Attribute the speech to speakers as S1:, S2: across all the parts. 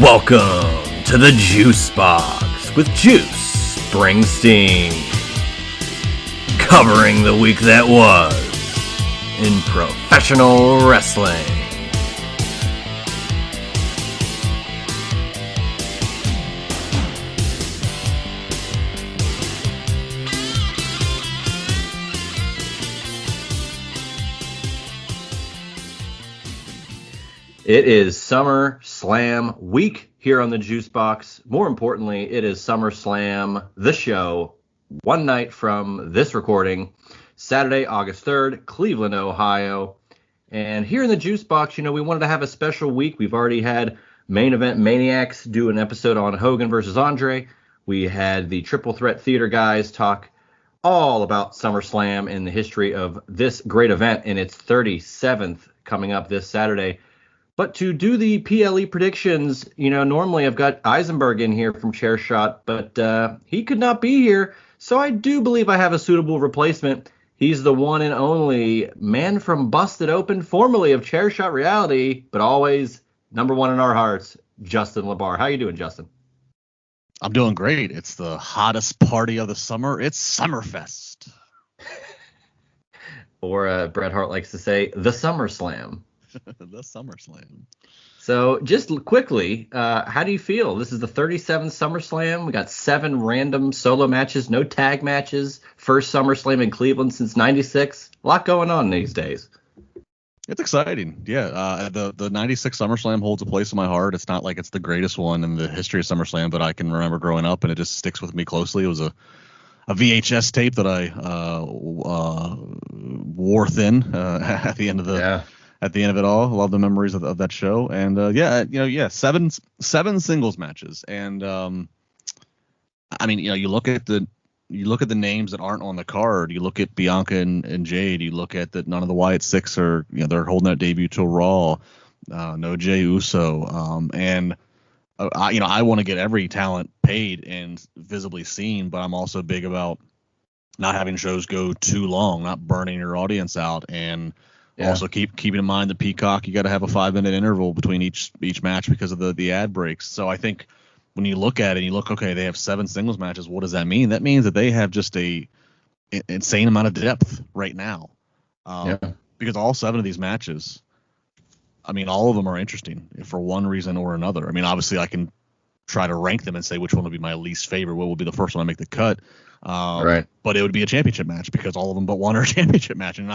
S1: Welcome to the Juice Box with Juice Springsteen, covering the week that was in professional wrestling. It is SummerSlam week here on the Juice Box. More importantly, it is SummerSlam, the show, one night from this recording, Saturday, August 3rd, Cleveland, Ohio. And here in the Juice Box, we wanted to have a special week. We've already had Main Event Maniacs do an episode on Hogan versus Andre. We had the Triple Threat Theater guys talk all about SummerSlam and the history of this great event in its 37th coming up this Saturday. But to do the PLE predictions, normally I've got Eisenberg in here from Chairshot, but he could not be here. So I do believe I have a suitable replacement. He's the one and only man from Busted Open, formerly of Chairshot Reality, but always number one in our hearts, Justin LaBar. How you doing, Justin?
S2: I'm doing great. It's the hottest party of the summer. It's Summerfest.
S1: Or Bret Hart likes to say, the SummerSlam.
S2: The SummerSlam.
S1: So just quickly, how do you feel? This is the 37th SummerSlam. We got 7 random solo matches, no tag matches. First SummerSlam in Cleveland since '96. A lot going on these days.
S2: It's exciting. Yeah, the 96 SummerSlam holds a place in my heart. It's not like it's the greatest one in the history of SummerSlam, but I can remember growing up, and it just sticks with me closely. It was a VHS tape that I wore thin at the end of the At the end of it all. I love the memories of that show. And seven singles matches. And you look at the names that aren't on the card. You look at Bianca and Jade. You look at that none of the Wyatt Six are, they're holding that debut till Raw. No Jey Uso. I want to get every talent paid and visibly seen, but I'm also big about not having shows go too long, not burning your audience out, and also keeping in mind the Peacock, you got to have a 5-minute interval between each match because of the ad breaks. So I think when you look at it, okay, they have 7 singles matches. What does that mean? That means that they have just a insane amount of depth right now. Because all 7 of these matches, all of them are interesting for one reason or another. Obviously I can try to rank them and say which one would be my least favorite, what would be the first one to make the cut. Right. But it would be a championship match because all of them but one are a championship match, and you're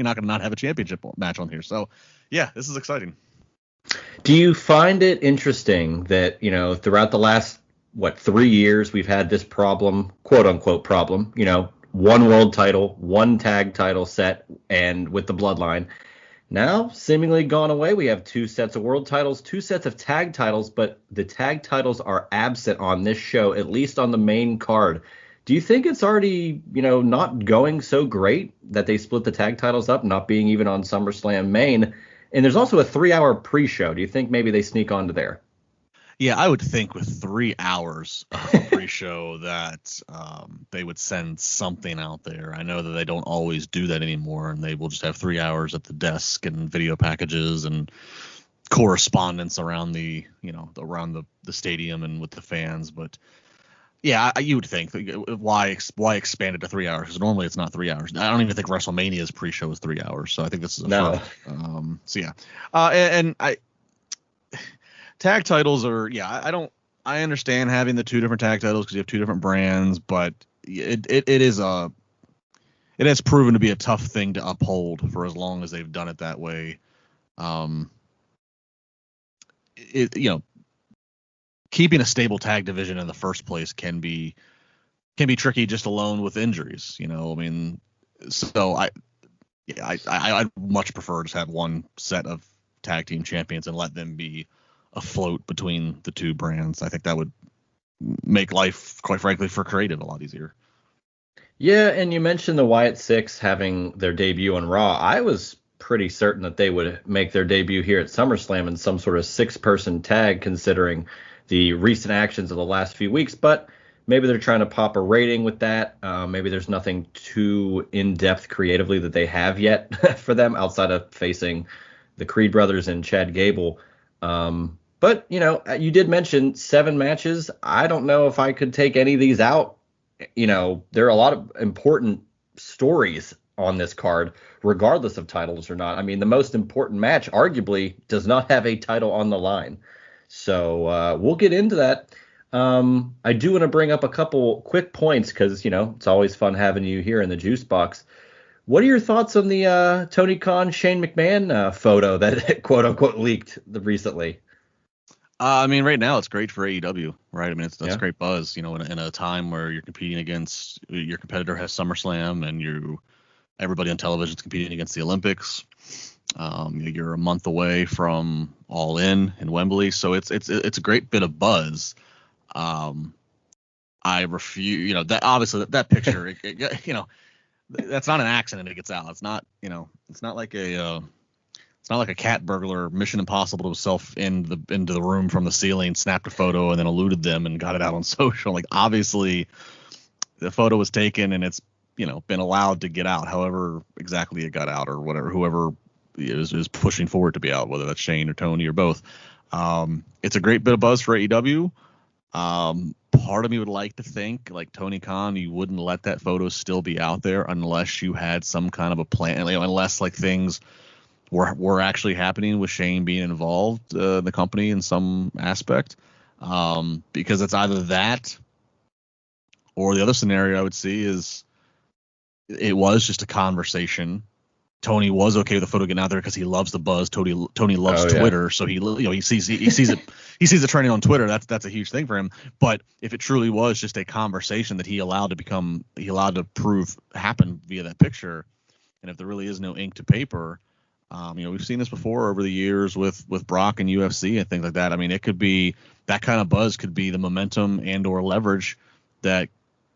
S2: not gonna not have a championship match on here. So yeah, this is exciting.
S1: Do you find it interesting that throughout the last 3 years we've had this problem, quote unquote problem, one world title, one tag title set, and with the bloodline now seemingly gone away, we have 2 sets of world titles, 2 sets of tag titles, but the tag titles are absent on this show, at least on the main card. Do you think it's already, not going so great that they split the tag titles up, not being even on SummerSlam main? And there's also a 3-hour pre-show. Do you think maybe they sneak onto there?
S2: Yeah, I would think with 3 hours of pre-show that they would send something out there. I know that they don't always do that anymore, and they will just have 3 hours at the desk and video packages and correspondence around the stadium and with the fans, but. Yeah, you would think why expand it to 3 hours? Because normally it's not 3 hours. I don't even think WrestleMania's pre-show is 3 hours. So I think this is a tag titles are I understand having the 2 different tag titles because you have 2 different brands, but it has proven to be a tough thing to uphold for as long as they've done it that way. Keeping a stable tag division in the first place can be tricky just alone with injuries, so I'd much prefer to have one set of tag team champions and let them be afloat between the 2 brands. I think that would make life, quite frankly, for creative a lot easier.
S1: Yeah, and you mentioned the Wyatt Six having their debut on Raw. I was pretty certain that they would make their debut here at SummerSlam in some sort of 6-person tag, considering the recent actions of the last few weeks, but maybe they're trying to pop a rating with that. Maybe there's nothing too in-depth creatively that they have yet for them outside of facing the Creed brothers and Chad Gable. But, you did mention 7 matches. I don't know if I could take any of these out. There are a lot of important stories on this card, regardless of titles or not. I mean, the most important match arguably does not have a title on the line. So we'll get into that. I do want to bring up a couple quick points because, it's always fun having you here in the juice box. What are your thoughts on the Tony Khan, Shane McMahon photo that quote unquote leaked recently?
S2: I mean, right now it's great for AEW, right? I mean, that's great buzz, in a time where you're competing against your competitor has SummerSlam and everybody on television is competing against the Olympics. You're a month away from All In Wembley, so it's a great bit of buzz. I refuse, that obviously that picture, that's not an accident. It gets out. It's not, it's not like a cat burglar Mission Impossible to himself into the room from the ceiling, snapped a photo and then eluded them and got it out on social. Like, obviously the photo was taken and it's, been allowed to get out, however exactly it got out or whatever, whoever is pushing for it to be out, whether that's Shane or Tony or both. It's a great bit of buzz for AEW. Part of me would like to think, like Tony Khan, you wouldn't let that photo still be out there unless you had some kind of a plan, unless like things were actually happening with Shane being involved in the company in some aspect, because it's either that or the other scenario I would see is it was just a conversation. Tony was okay with the photo getting out there because he loves the buzz. Tony loves Twitter, so he sees it trending on Twitter. That's a huge thing for him. But if it truly was just a conversation that he allowed to prove happened via that picture, and if there really is no ink to paper, we've seen this before over the years with Brock and UFC and things like that. I mean, it could be that kind of buzz could be the momentum and or leverage that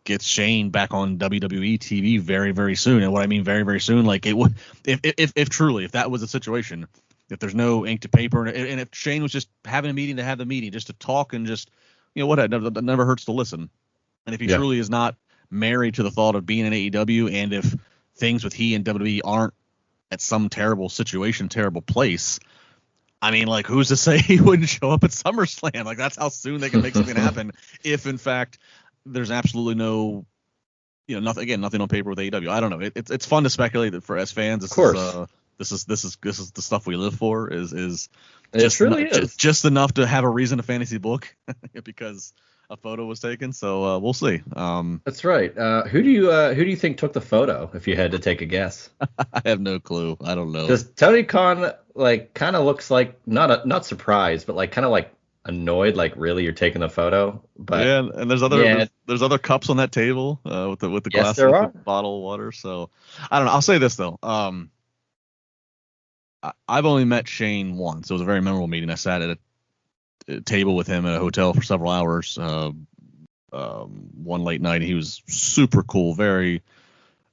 S2: gets Shane back on WWE TV very, very soon. And what I mean very, very soon, like it would, if truly, if that was the situation, if there's no ink to paper, and if Shane was just having a meeting to have the meeting, just to talk and just, that never hurts to listen. And if he truly is not married to the thought of being in AEW, and if things with he and WWE aren't at some terrible situation, terrible place, I mean, like, who's to say he wouldn't show up at SummerSlam? Like, that's how soon they can make something happen. If in fact there's absolutely no, nothing on paper with AEW. I don't know. It's fun to speculate that for as fans. Of course, this is the stuff we live for. Is just enough to have a reason to fantasy book because a photo was taken. So we'll see.
S1: That's right. Who do you think took the photo? If you had to take a guess,
S2: I have no clue. I don't know.
S1: Does Tony Khan kind of looks like not surprised, but kind of annoyed, like, really, you're taking the photo? But
S2: yeah, and there's other cups on that table with the glass of the bottle of water. So I don't know. I'll say this though. I've only met Shane once. It was a very memorable meeting. I sat at a table with him at a hotel for several hours. One late night. He was super cool. Very.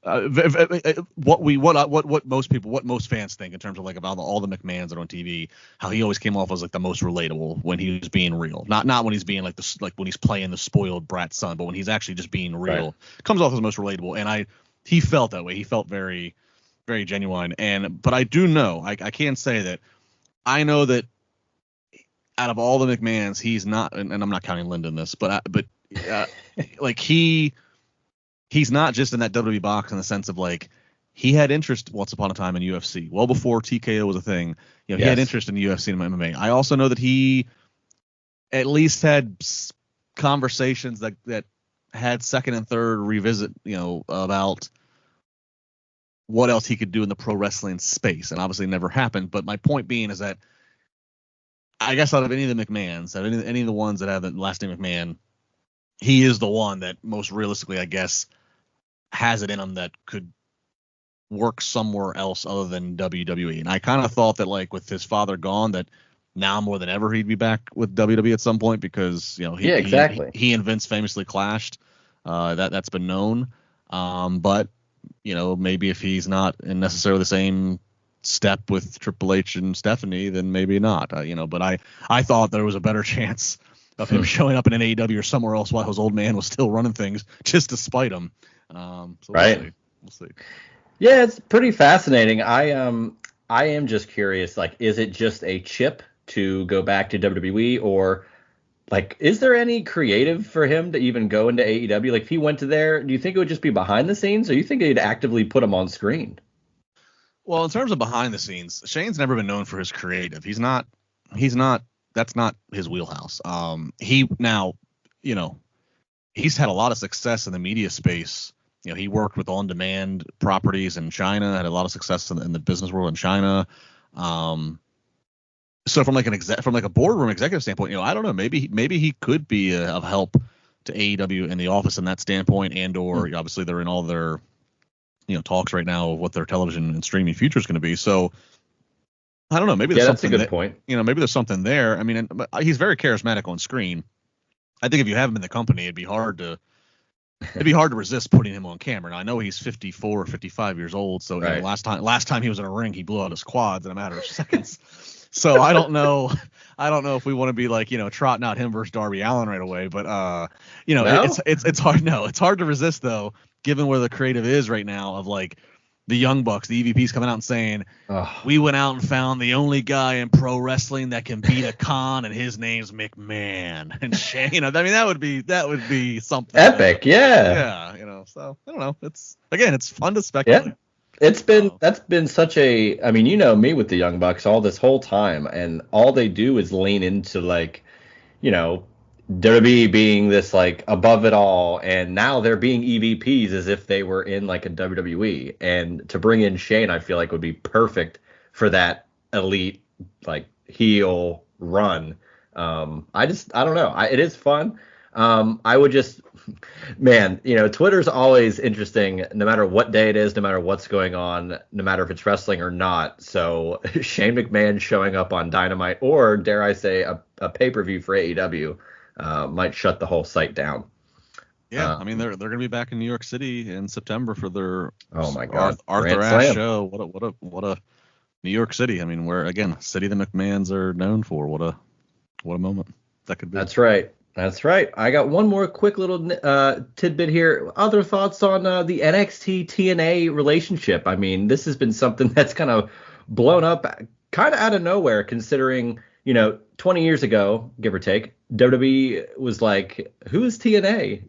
S2: What most fans think in terms of about all the McMahons that are on TV, how he always came off as the most relatable when he was being real, not when he's being when he's playing the spoiled brat son, but when he's actually just being real, right. Comes off as the most relatable, and he felt that way. He felt very, very genuine, but I do know I can say that I know that out of all the McMahons, he's not, and I'm not counting Linda in this, but he's not just in that WWE box in the sense of he had interest once upon a time in UFC, well before TKO was a thing. He had interest in UFC and MMA. I also know that he at least had conversations that had second and third revisit, about what else he could do in the pro wrestling space, and obviously never happened. But my point being is that I guess out of any of the McMahons, any of the ones that have the last name McMahon, he is the one that most realistically, I guess, has it in him that could work somewhere else other than WWE. And I kind of thought that with his father gone, that now more than ever he'd be back with WWE at some point because he and Vince famously clashed. That's been known. But maybe if he's not in necessarily the same step with Triple H and Stephanie, then maybe not. But I thought there was a better chance of him showing up in an AEW or somewhere else while his old man was still running things just to spite him. So
S1: right.
S2: We'll see.
S1: Yeah, it's pretty fascinating. I am just curious, is it just a chip to go back to WWE, or like, is there any creative for him to even go into AEW? Like, if he went to there, do you think it would just be behind the scenes, or you think they'd actively put him on screen?
S2: Well, in terms of behind the scenes, Shane's never been known for his creative. That's not his wheelhouse. He's had a lot of success in the media space. He worked with on-demand properties in China, had a lot of success in the business world in China. So from like a boardroom executive standpoint, I don't know, maybe he could be of help to AEW in the office in that standpoint, and or obviously they're in all their talks right now of what their television and streaming future is going to be. So I don't know, maybe there's something.
S1: That's a good point.
S2: Maybe there's something there. I mean, he's very charismatic on screen. I think if you have him in the company, it'd be hard to resist putting him on camera. Now, I know he's 54 or 55 years old, so
S1: right.
S2: Last time he was in a ring, he blew out his quads in a matter of seconds. So I don't know if we want to be like, trotting out him versus Darby Allin right away, but no? It's hard. No, it's hard to resist though, given where the creative is right now of like the Young Bucks, the EVPs coming out and saying, we went out and found the only guy in pro wrestling that can beat a Khan, and his name's McMahon. And Shane, I mean, that would be something
S1: epic. Yeah.
S2: So I don't know. It's fun to speculate.
S1: Yeah. That's been such a, I mean, me with the Young Bucks all this whole time, and all they do is lean into like, WWE being this like above it all, and now they're being EVPs as if they were in like a WWE. And to bring in Shane, I feel like would be perfect for that elite like heel run. I don't know. It is fun. I would just, man, Twitter's always interesting, no matter what day it is, no matter what's going on, no matter if it's wrestling or not. So Shane McMahon showing up on Dynamite, or dare I say a pay-per-view for AEW, might shut the whole site down.
S2: Yeah, I mean they're going to be back in New York City in September for their
S1: Arthur
S2: Ashe show. What a New York City. I mean, where again, city the McMahons are known for. What a moment that could be.
S1: That's right. I got one more quick little tidbit here. Other thoughts on the NXT TNA relationship? I mean, this has been something that's kind of blown up kind of out of nowhere, considering 20 years ago, give or take, WWE was like, who is TNA?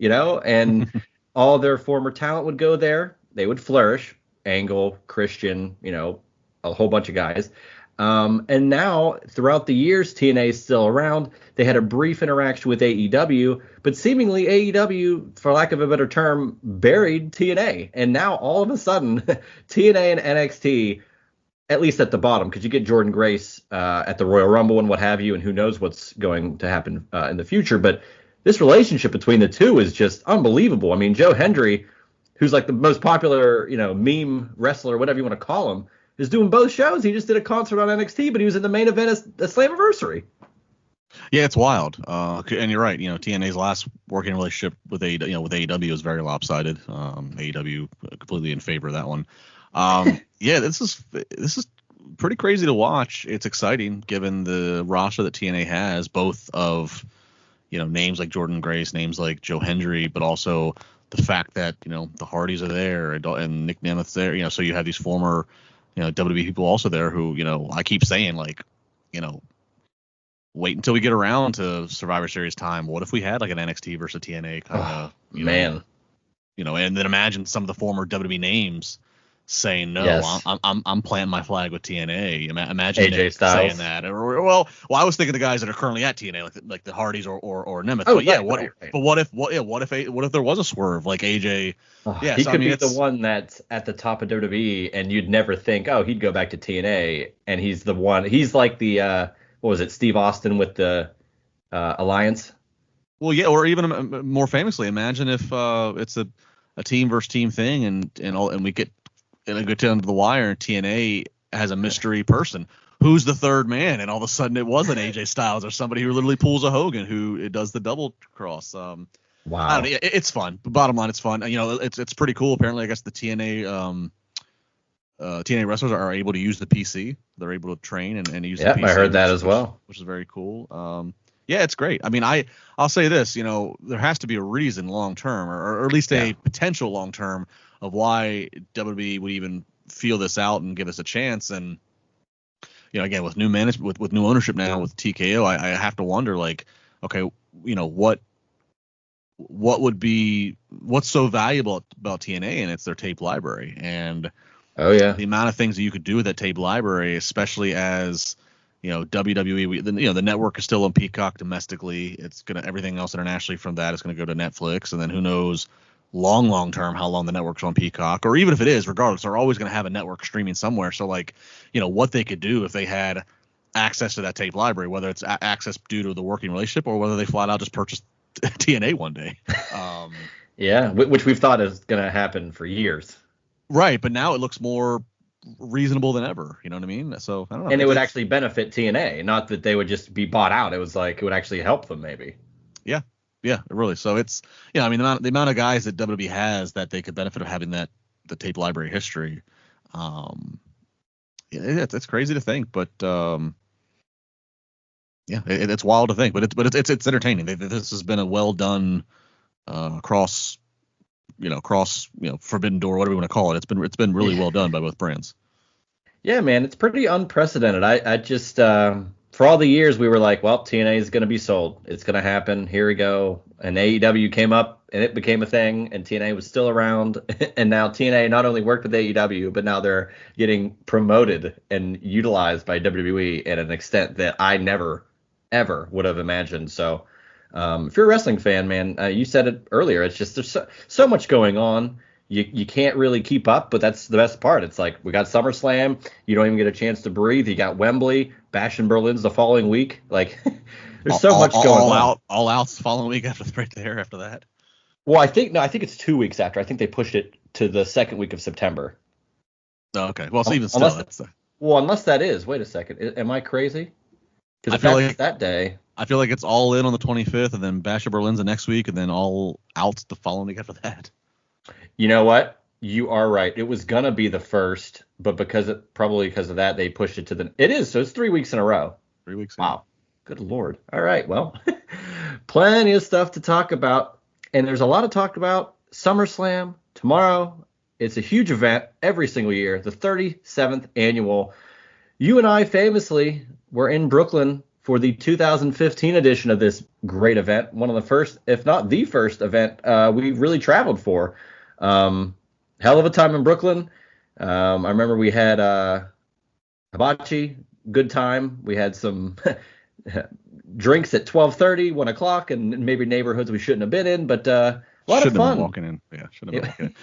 S1: And all their former talent would go there. They would flourish. Angle, Christian, a whole bunch of guys. And now, throughout the years, TNA is still around. They had a brief interaction with AEW, but seemingly AEW, for lack of a better term, buried TNA. And now, all of a sudden, TNA and NXT, at least at the bottom, because you get Jordan Grace at the Royal Rumble and what have you, and who knows what's going to happen in the future. But this relationship between the two is just unbelievable. I mean, Joe Hendry, who's like the most popular, meme wrestler, whatever you want to call him, is doing both shows. He just did a concert on NXT, but he was in the main event as the Slammiversary.
S2: Yeah, it's wild. And you're right. TNA's last working relationship with AEW is very lopsided. AEW completely in favor of that one. Yeah, this is pretty crazy to watch. It's exciting given the roster that TNA has, both of names like Jordan Grace, names like Joe Hendry, but also the fact that the Hardys are there and Nick Nemeth's there. So you have these former WWE people also there who, I keep saying like, wait until we get around to Survivor Series time. What if we had like an NXT versus TNA kind of,
S1: man,
S2: and then imagine some of the former WWE names saying no,
S1: yes.
S2: I'm planting my flag with TNA. Imagine
S1: AJ Styles
S2: saying that. Or well, I was thinking the guys that are currently at TNA, like the Hardys or Nemeth.
S1: Oh,
S2: but yeah,
S1: right.
S2: But what if there was a swerve like AJ?
S1: He could be the one that's at the top of WWE, and you'd never think, he'd go back to TNA, and he's the one. He's like the what was it, Steve Austin with the Alliance?
S2: Well, yeah, or even more famously, imagine if it's a team versus team thing, and we get a good down to the wire, and TNA has a mystery person. Who's the third man? And all of a sudden it wasn't AJ Styles or somebody who literally pulls a Hogan who does the double cross.
S1: Wow.
S2: I don't know, it's fun. But bottom line, it's fun. It's pretty cool. Apparently, I guess the TNA wrestlers are able to use the PC. They're able to train and use the PC.
S1: I heard that as well.
S2: Which is very cool. Yeah, it's great. I mean, I'll say this, there has to be a reason long term, or at least a potential long term of why WWE would even feel this out and give us a chance. And again, with new management, with new ownership now, with TKO, I have to wonder, like, okay, what's so valuable about TNA, and it's their tape library, and
S1: oh yeah,
S2: the amount of things that you could do with that tape library, especially as WWE, the network is still on Peacock domestically. It's everything else internationally from that is gonna go to Netflix, and then who knows long term how long the network's on Peacock, or even if it is, regardless, they're always gonna have a network streaming somewhere. So like, what they could do if they had access to that tape library, whether it's access due to the working relationship or whether they flat out just purchase TNA one day.
S1: Yeah, which we've thought is gonna happen for years.
S2: Right, but now it looks more reasonable than ever. You know what I mean? So I don't know.
S1: And it would actually benefit TNA, not that they would just be bought out. It was like it would actually help them, maybe.
S2: Yeah, really. So it's I mean the amount of guys that WWE has that they could benefit of having the tape library history. It's crazy to think, but it's wild to think, but it's entertaining. This has been a well done cross forbidden door, whatever you want to call it. It's been really well done by both brands.
S1: Yeah, man, it's pretty unprecedented. I just for all the years we were like, well, TNA is going to be sold. It's going to happen. Here we go. And AEW came up and it became a thing, and TNA was still around. And now TNA not only worked with AEW, but now they're getting promoted and utilized by WWE at an extent that I never, ever would have imagined. So if you're a wrestling fan, man, you said it earlier. It's just there's so much going on. You can't really keep up, but that's the best part. It's like we got SummerSlam. You don't even get a chance to breathe. You got Wembley, Bash in Berlin's the following week. Like there's so much going on.
S2: All out's the following week after that.
S1: Well, I think it's 2 weeks after. I think they pushed it to the second week of September.
S2: Oh, okay. Well, so even still,
S1: unless that is. Wait a second. Am I crazy? Because I feel like that day.
S2: I feel like it's All In on the 25th, and then Bash in Berlin's the next week, and then All Out's the following week after that.
S1: You know what? You are right. It was gonna be the first, but because of that, they pushed it to the. It is, so it's 3 weeks in a row.
S2: 3 weeks.
S1: Wow. Good Lord. All right. Well, plenty of stuff to talk about, and there's a lot to talk about. SummerSlam tomorrow. It's a huge event every single year, the 37th annual. You and I famously were in Brooklyn for the 2015 edition of this great event, one of the first, if not the first event we really traveled for. Hell of a time in Brooklyn. I remember we had hibachi, good time. We had some drinks at 12:30, 1 o'clock, and maybe neighborhoods we shouldn't have been in, but a lot of fun.
S2: Shouldn't have been walking in. Yeah, shouldn't have been walking in.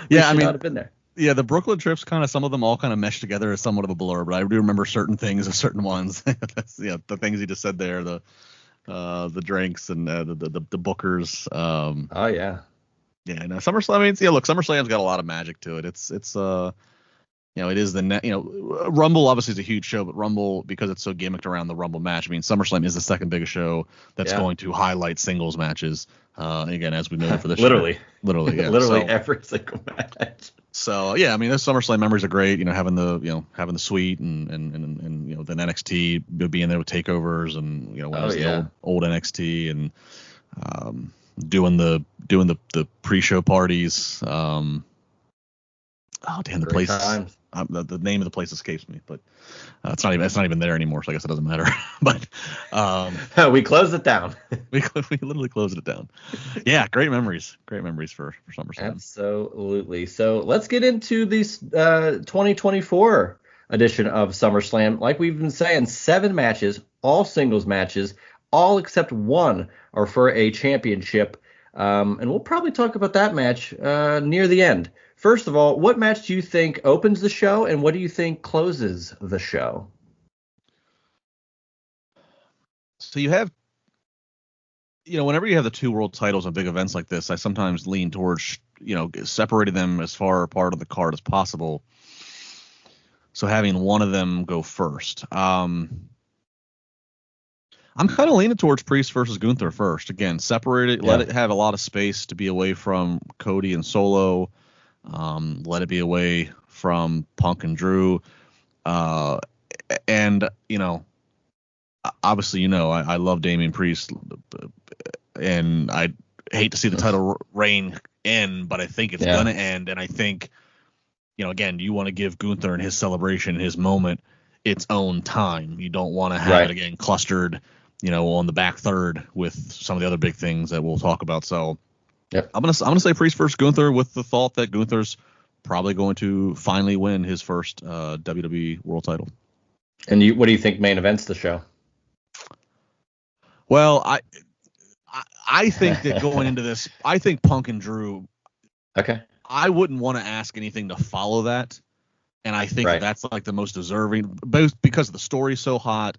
S1: Yeah, I mean, not have been there.
S2: Yeah, the Brooklyn trips some of them all kind of mesh together as somewhat of a blur, but I do remember certain things and certain ones. The things you just said there, the drinks and the bookers.
S1: Oh yeah.
S2: Yeah, no, SummerSlam. I mean, look, SummerSlam's got a lot of magic to it. It's it is Rumble obviously is a huge show, but Rumble, because it's so gimmicked around the Rumble match, I mean, SummerSlam is the second biggest show that's going to highlight singles matches. Again, as we know for this
S1: literally,
S2: show. Literally, yeah.
S1: Literally every single match.
S2: So yeah, I mean, those SummerSlam memories are great. Having the suite and then NXT being there with takeovers and when it was the old NXT and doing the pre-show parties. The place. The name of the place escapes me, but it's not even there anymore, so I guess it doesn't matter. But
S1: we closed it down.
S2: we literally closed it down. Yeah, great memories for SummerSlam.
S1: Absolutely. So let's get into this 2024 edition of SummerSlam. Like we've been saying, 7 matches, all singles matches, all except one are for a championship. And we'll probably talk about that match near the end. First of all, what match do you think opens the show, and what do you think closes the show?
S2: So you have, whenever you have the 2 world titles on big events like this, I sometimes lean towards, separating them as far apart of the card as possible. So having one of them go first. I'm kind of leaning towards Priest versus Gunther first. Again, separate it, let it have a lot of space to be away from Cody and Solo. Let it be away from Punk and Drew. And, obviously, I love Damian Priest, and I hate to see the title reign end, but I think it's going to end. And I think, again, you want to give Gunther and his celebration, his moment. its own time. You don't want to have it again clustered, on the back third with some of the other big things that we'll talk about. So I'm gonna say Priest versus Gunther, with the thought that Gunther's probably going to finally win his first WWE World Title.
S1: And what do you think main events the show?
S2: Well, I think that going into this, I think Punk and Drew.
S1: Okay.
S2: I wouldn't want to ask anything to follow that, and I think that's like the most deserving, both because the story's so hot,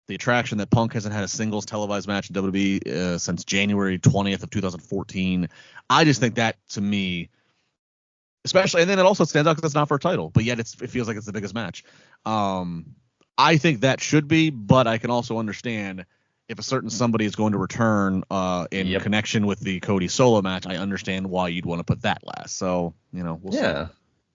S2: the attraction that Punk hasn't had a singles televised match in WWE since January 20th of 2014. I just think that, to me, especially, and then it also stands out because it's not for a title, but yet it feels like it's the biggest match. I think that should be, but I can also understand if a certain somebody is going to return in connection with the Cody solo match. I understand why you'd want to put that last. So, we'll see.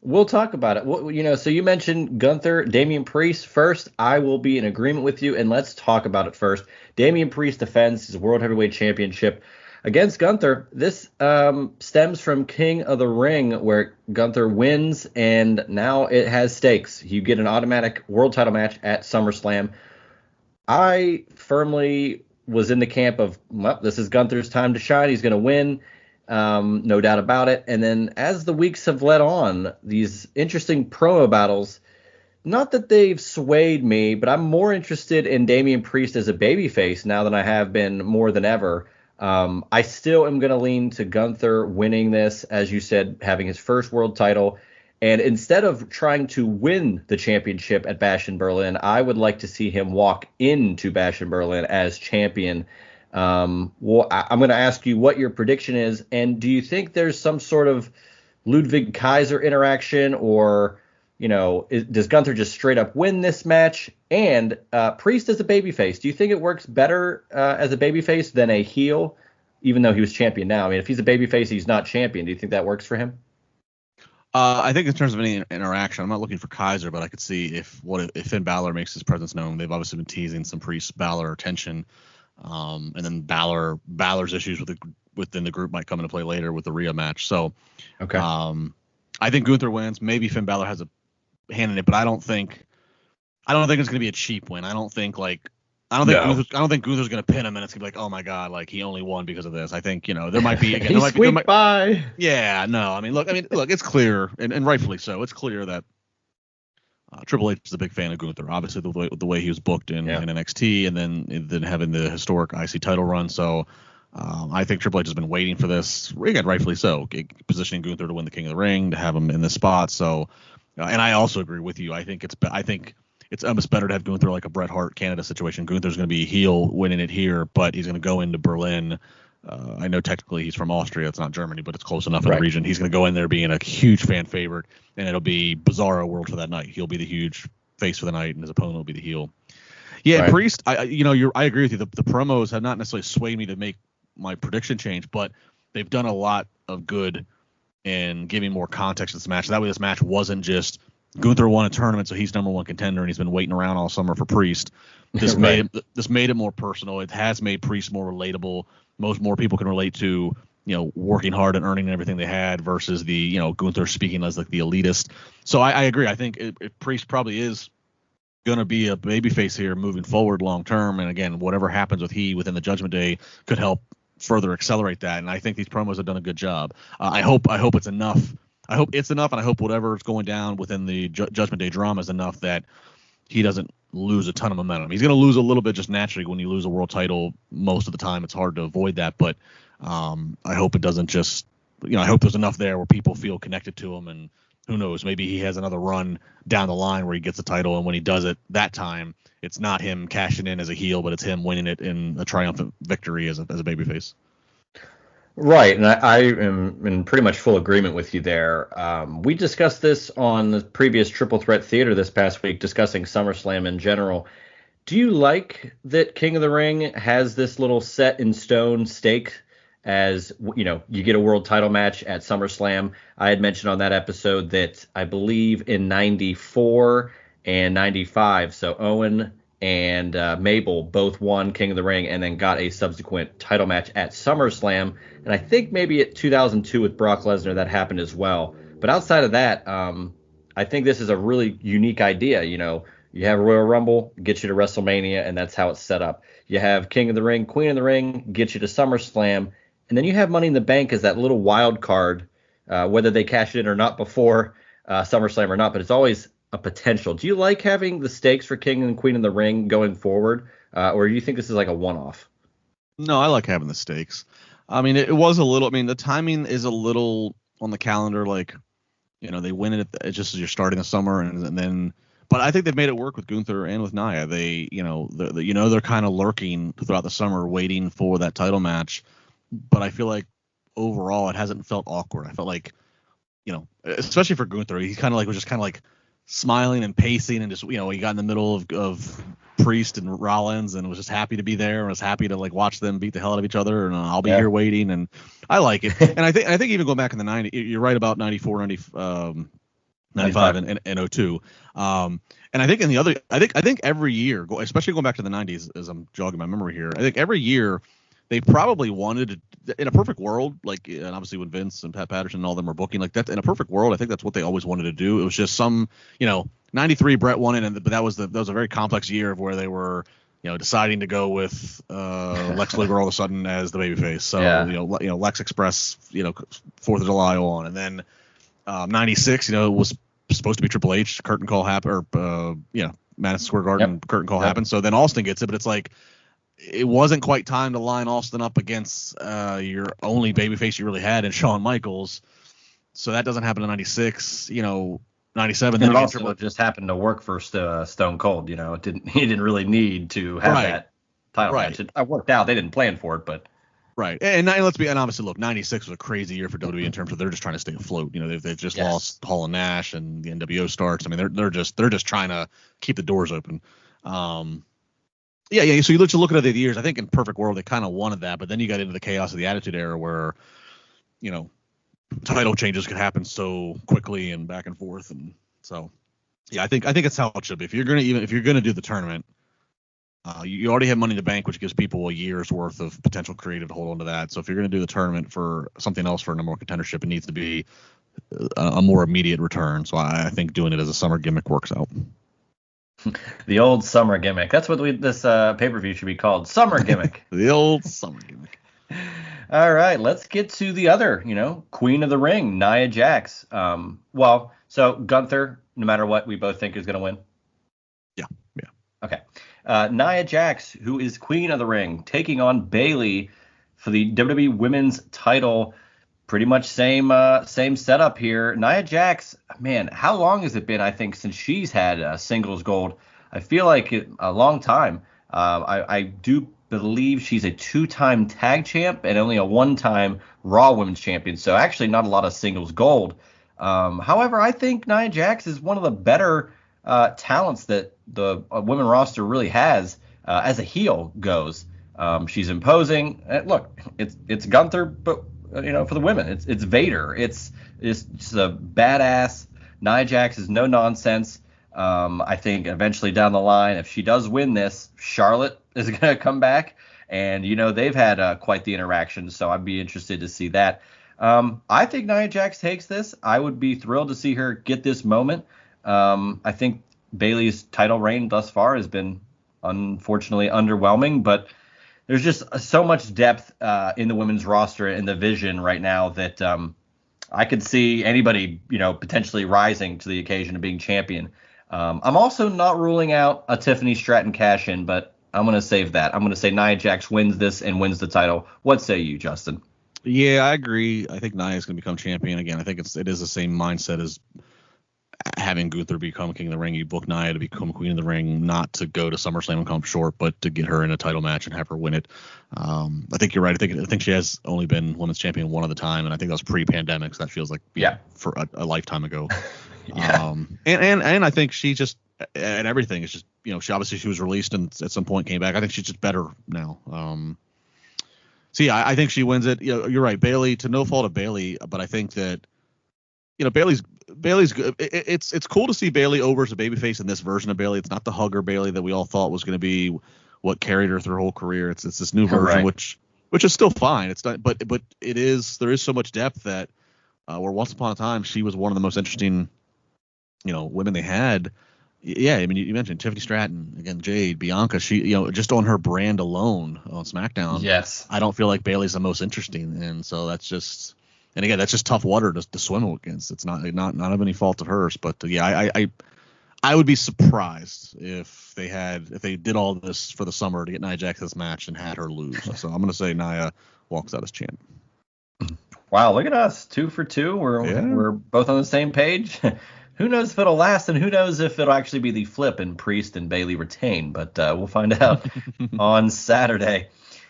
S1: We'll talk about it. So you mentioned Gunther, Damian Priest first. I will be in agreement with you, and let's talk about it first. Damian Priest defends his World Heavyweight Championship against Gunther. This stems from King of the Ring, where Gunther wins, and now it has stakes. You get an automatic world title match at SummerSlam. I firmly was in the camp of, well, this is Gunther's time to shine. He's going to win. No doubt about it. And then as the weeks have led on, these interesting promo battles, not that they've swayed me, but I'm more interested in Damian Priest as a babyface now than I have been more than ever. I still am going to lean to Gunther winning this, as you said, having his first world title. And instead of trying to win the championship at Bash in Berlin, I would like to see him walk into Bash in Berlin as champion. Well, I'm going to ask you what your prediction is, and do you think there's some sort of Ludwig Kaiser interaction, or, does Gunther just straight up win this match? And Priest as a babyface, do you think it works better as a babyface than a heel, even though he was champion now? I mean, if he's a babyface, he's not champion. Do you think that works for him?
S2: I think in terms of any interaction, I'm not looking for Kaiser, but I could see if Finn Balor makes his presence known. They've obviously been teasing some Priest-Balor tension. And then Balor's issues within the group might come into play later with the Rhea match. So,
S1: okay.
S2: I think Gunther wins. Maybe Finn Balor has a hand in it, but I don't think it's going to be a cheap win. I don't think Gunther's going to pin him, and it's going to be like, oh my god, like he only won because of this. I think there might be again.
S1: By.
S2: Yeah, no. I mean, look, it's clear, and rightfully so. It's clear that Triple H is a big fan of Gunther. Obviously, the way he was booked in NXT, and then having the historic IC title run. So I think Triple H has been waiting for this, again, rightfully so, positioning Gunther to win the King of the Ring, to have him in this spot. So, and I also agree with you. I think it's almost better to have Gunther like a Bret Hart Canada situation. Gunther's going to be a heel winning it here, but he's going to go into Berlin. I know technically he's from Austria. It's not Germany, but it's close enough in the region. He's going to go in there being a huge fan favorite, and it'll be Bizarro World for that night. He'll be the huge face for the night, and his opponent will be the heel. Yeah, right. Priest, I agree with you. The promos have not necessarily swayed me to make my prediction change, but they've done a lot of good in giving more context to this match. That way this match wasn't just Gunther won a tournament, so he's number one contender, and he's been waiting around all summer for Priest. This made it more personal. It has made Priest more relatable. More people can relate to, working hard and earning everything they had versus the, Gunther speaking as like the elitist. So I agree. I think Priest probably is going to be a babyface here moving forward long term. And again, whatever happens with within the Judgment Day could help further accelerate that. And I think these promos have done a good job. I hope it's enough. I hope it's enough, and I hope whatever is going down within the Judgment Day drama is enough that he doesn't lose a ton of momentum. He's going to lose a little bit just naturally when you lose a world title. Most of the time, it's hard to avoid that. But I hope it doesn't just, I hope there's enough there where people feel connected to him. And who knows, maybe he has another run down the line where he gets a title. And when he does it that time, it's not him cashing in as a heel, but it's him winning it in a triumphant victory as a babyface.
S1: Right, and I am in pretty much full agreement with you there. We discussed this on the previous Triple Threat Theater this past week, discussing SummerSlam in general. Do you like that King of the Ring has this little set in stone stake as, you get a world title match at SummerSlam? I had mentioned on that episode that I believe in 94 and 95, so Owen and Mabel both won King of the Ring and then got a subsequent title match at SummerSlam. And I think maybe at 2002 with Brock Lesnar that happened as well. But outside of that, I think this is a really unique idea. You have Royal Rumble, get you to WrestleMania, and that's how it's set up. You have King of the Ring, Queen of the Ring, get you to SummerSlam, and then you have Money in the Bank as that little wild card, whether they cash it in or not before SummerSlam or not, but it's always a potential. Do you like having the stakes for King and Queen of the Ring going forward, or do you think this is like a one-off?
S2: No, I like having the stakes. I mean, it was a little. I mean, the timing is a little on the calendar. Like, they win it just as you're starting the summer, and then. But I think they've made it work with Gunther and with Nia. They, they're kind of lurking throughout the summer, waiting for that title match. But I feel like overall, it hasn't felt awkward. I felt like, especially for Gunther, he was just kind of like smiling and pacing, and just, he got in the middle of Priest and Rollins and was just happy to be there and was happy to like watch them beat the hell out of each other, and I'll be here waiting, and I like it. And I think even going back in the 90s, you're right about 94, 95 and 02. And I think I think every year, especially going back to the 90s, as I'm jogging my memory here, I think every year they probably wanted to, in a perfect world, like, and obviously when Vince and Pat Patterson and all them were booking, like, that in a perfect world, I think that's what they always wanted to do. It was just 93 Brett won it, but that was a very complex year of where they were, deciding to go with Lex Luger all of a sudden as the babyface. So Lex Express, 4th of July on, and then 96, was supposed to be Triple H. Curtain call happened, or Madison Square Garden curtain call happened. So then Austin gets it, but it's like it wasn't quite time to line Austin up against your only babyface you really had in Shawn Michaels. So that doesn't happen in 96. 97.
S1: And it also just happened to work for Stone Cold. He didn't really need to have that title match. It worked out. They didn't plan for it, but.
S2: Right. And obviously, look, 96 was a crazy year for WWE in terms of they're just trying to stay afloat. They've just lost Hall and Nash, and the NWO starts. I mean, they're just trying to keep the doors open. So you look at the years. I think in perfect world they kind of wanted that, but then you got into the chaos of the Attitude Era where, title changes could happen so quickly and back and forth, and so I think it's how it should be. If you're gonna do the tournament. You already have Money in the Bank, which gives people a year's worth of potential creative to hold on to that. So if you're going to do the tournament for something else for a number one contendership, it needs to be a more immediate return. So I think doing it as a summer gimmick works out.
S1: The old summer gimmick. That's what this pay-per-view should be called. Summer gimmick.
S2: The old summer gimmick.
S1: All right, let's get to the other, Queen of the Ring, Nia Jax. So Gunther, no matter what, we both think is going to win.
S2: Yeah.
S1: Okay. Nia Jax, who is Queen of the Ring, taking on Bayley for the WWE Women's title. Pretty much same setup here. Nia Jax, man, how long has it been, I think, since she's had singles gold? I feel like a long time. I do believe she's a 2-time tag champ and only a 1-time Raw Women's champion, so actually not a lot of singles gold. However, I think Nia Jax is one of the better talents that the women roster really has as a heel goes. She's imposing. Look, it's Gunther, but for the women, it's Vader. It's just a badass. Nia Jax is no nonsense. I think eventually down the line, if she does win this, Charlotte is going to come back, and they've had quite the interaction. So I'd be interested to see that. I think Nia Jax takes this. I would be thrilled to see her get this moment. I think Bayley's title reign thus far has been unfortunately underwhelming, but there's just so much depth in the women's roster and the vision right now that I could see anybody, potentially rising to the occasion of being champion. I'm also not ruling out a Tiffany Stratton cash-in, but I'm going to save that. I'm going to say Nia Jax wins this and wins the title. What say you, Justin?
S2: Yeah, I agree. I think Nia is going to become champion again. I think it is the same mindset as having Gunther become King of the Ring. You book Nia to become Queen of the Ring, not to go to SummerSlam and come up short, but to get her in a title match and have her win it. I think you're right. I think she has only been women's champion one other time, and I think that was pre-pandemic, so that feels like for a lifetime ago. And I think she just and everything is just she was released and at some point came back. I think she's just better now. I think she wins it. You're right, Bayley, to no fault of Bayley, but I think that Bayley's good. It's cool to see Bayley over as a babyface in this version of Bayley. It's not the hugger Bayley that we all thought was going to be what carried her through her whole career. It's this new version, which is still fine. It's not, but there is so much depth that where once upon a time she was one of the most interesting women they had. Yeah, I mean, you mentioned Tiffany Stratton, again, Jade, Bianca. She, just on her brand alone on SmackDown.
S1: Yes.
S2: I don't feel like Bayley's the most interesting, and so that's just, and again, that's just tough water to swim against. It's not of any fault of hers, but yeah, I would be surprised if they did all this for the summer to get Nia Jax this match and had her lose. So I'm gonna say Nia walks out as champ.
S1: Wow, look at us, 2 for 2. We're both on the same page. Who knows if it'll last, and who knows if it'll actually be the flip and Priest and Bayley retain, but we'll find out on Saturday.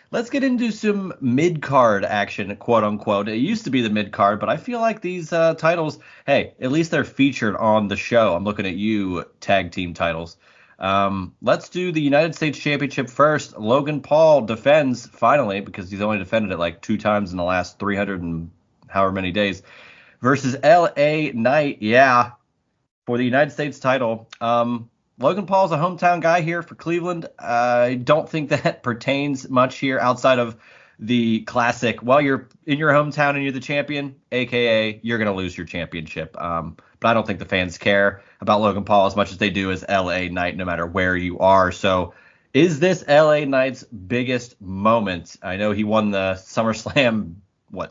S1: Let's get into some mid-card action, quote-unquote. It used to be the mid-card, but I feel like these titles, hey, at least they're featured on the show. I'm looking at you, tag team titles. Let's do the United States Championship first. Logan Paul defends, finally, because he's only defended it like 2 times in the last 300 and however many days, versus LA Knight, for the United States title. Logan Paul's a hometown guy here for Cleveland. I don't think that pertains much here outside of the classic, well, you're in your hometown and you're the champion, a.k.a. you're going to lose your championship. But I don't think the fans care about Logan Paul as much as they do as LA Knight, no matter where you are. So is this LA Knight's biggest moment? I know he won the SummerSlam,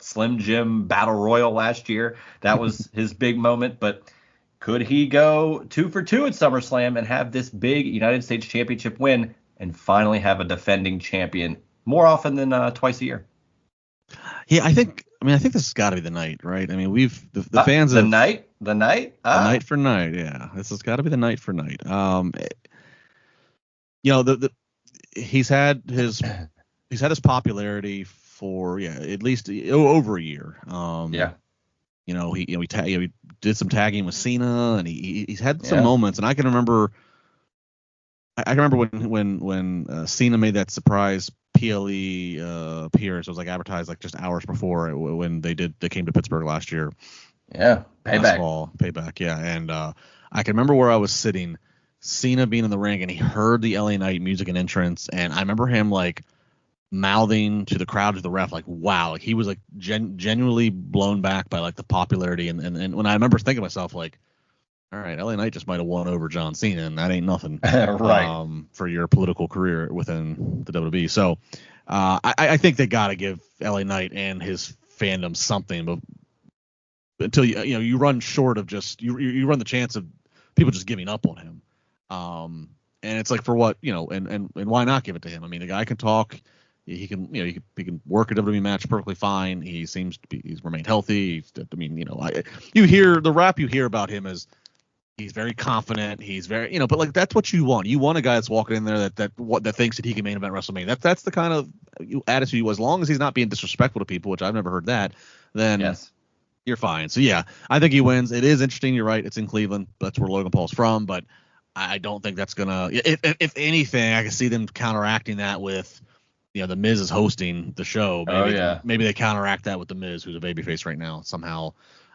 S1: Slim Jim Battle Royal last year. That was his big moment, but could he go 2 for 2 at SummerSlam and have this big United States Championship win and finally have a defending champion more often than twice a year?
S2: Yeah, I think this has got to be the night, right? I mean, the fans
S1: the
S2: of
S1: night,
S2: night for night. Yeah, this has got to be the night for night. He's had his popularity for at least over a year. He did some tagging with Cena, and he's had some moments. And I can remember when Cena made that surprise PLE appearance. It was like advertised like just hours before when they came to Pittsburgh last year.
S1: Yeah,
S2: payback. Yeah, and I can remember where I was sitting, Cena being in the ring, and he heard the LA Knight music and entrance, and I remember him like mouthing to the crowd, to the ref, like, wow, like he was like genuinely blown back by like the popularity, and when I remember thinking to myself, like, all right, LA Knight just might have won over John Cena, and that ain't nothing
S1: right,
S2: for your political career within the WWE. So I think they got to give LA Knight and his fandom something, but until you run short of just you run the chance of people just giving up on him, and it's like, for what, and why not give it to him? I mean, the guy can talk. He can work a WWE match perfectly fine. He's remained healthy. You hear the rap you hear about him as he's very confident. He's very, but like, that's what you want. You want a guy that's walking in there that thinks that he can main event WrestleMania. That's the kind of attitude. As long as he's not being disrespectful to people, which I've never heard that, then
S1: yes,
S2: you're fine. So yeah, I think he wins. It is interesting. You're right. It's in Cleveland. That's where Logan Paul's from. But I don't think that's gonna. If anything, I can see them counteracting that with, the Miz is hosting the show. Maybe they counteract that with the Miz, who's a babyface right now somehow.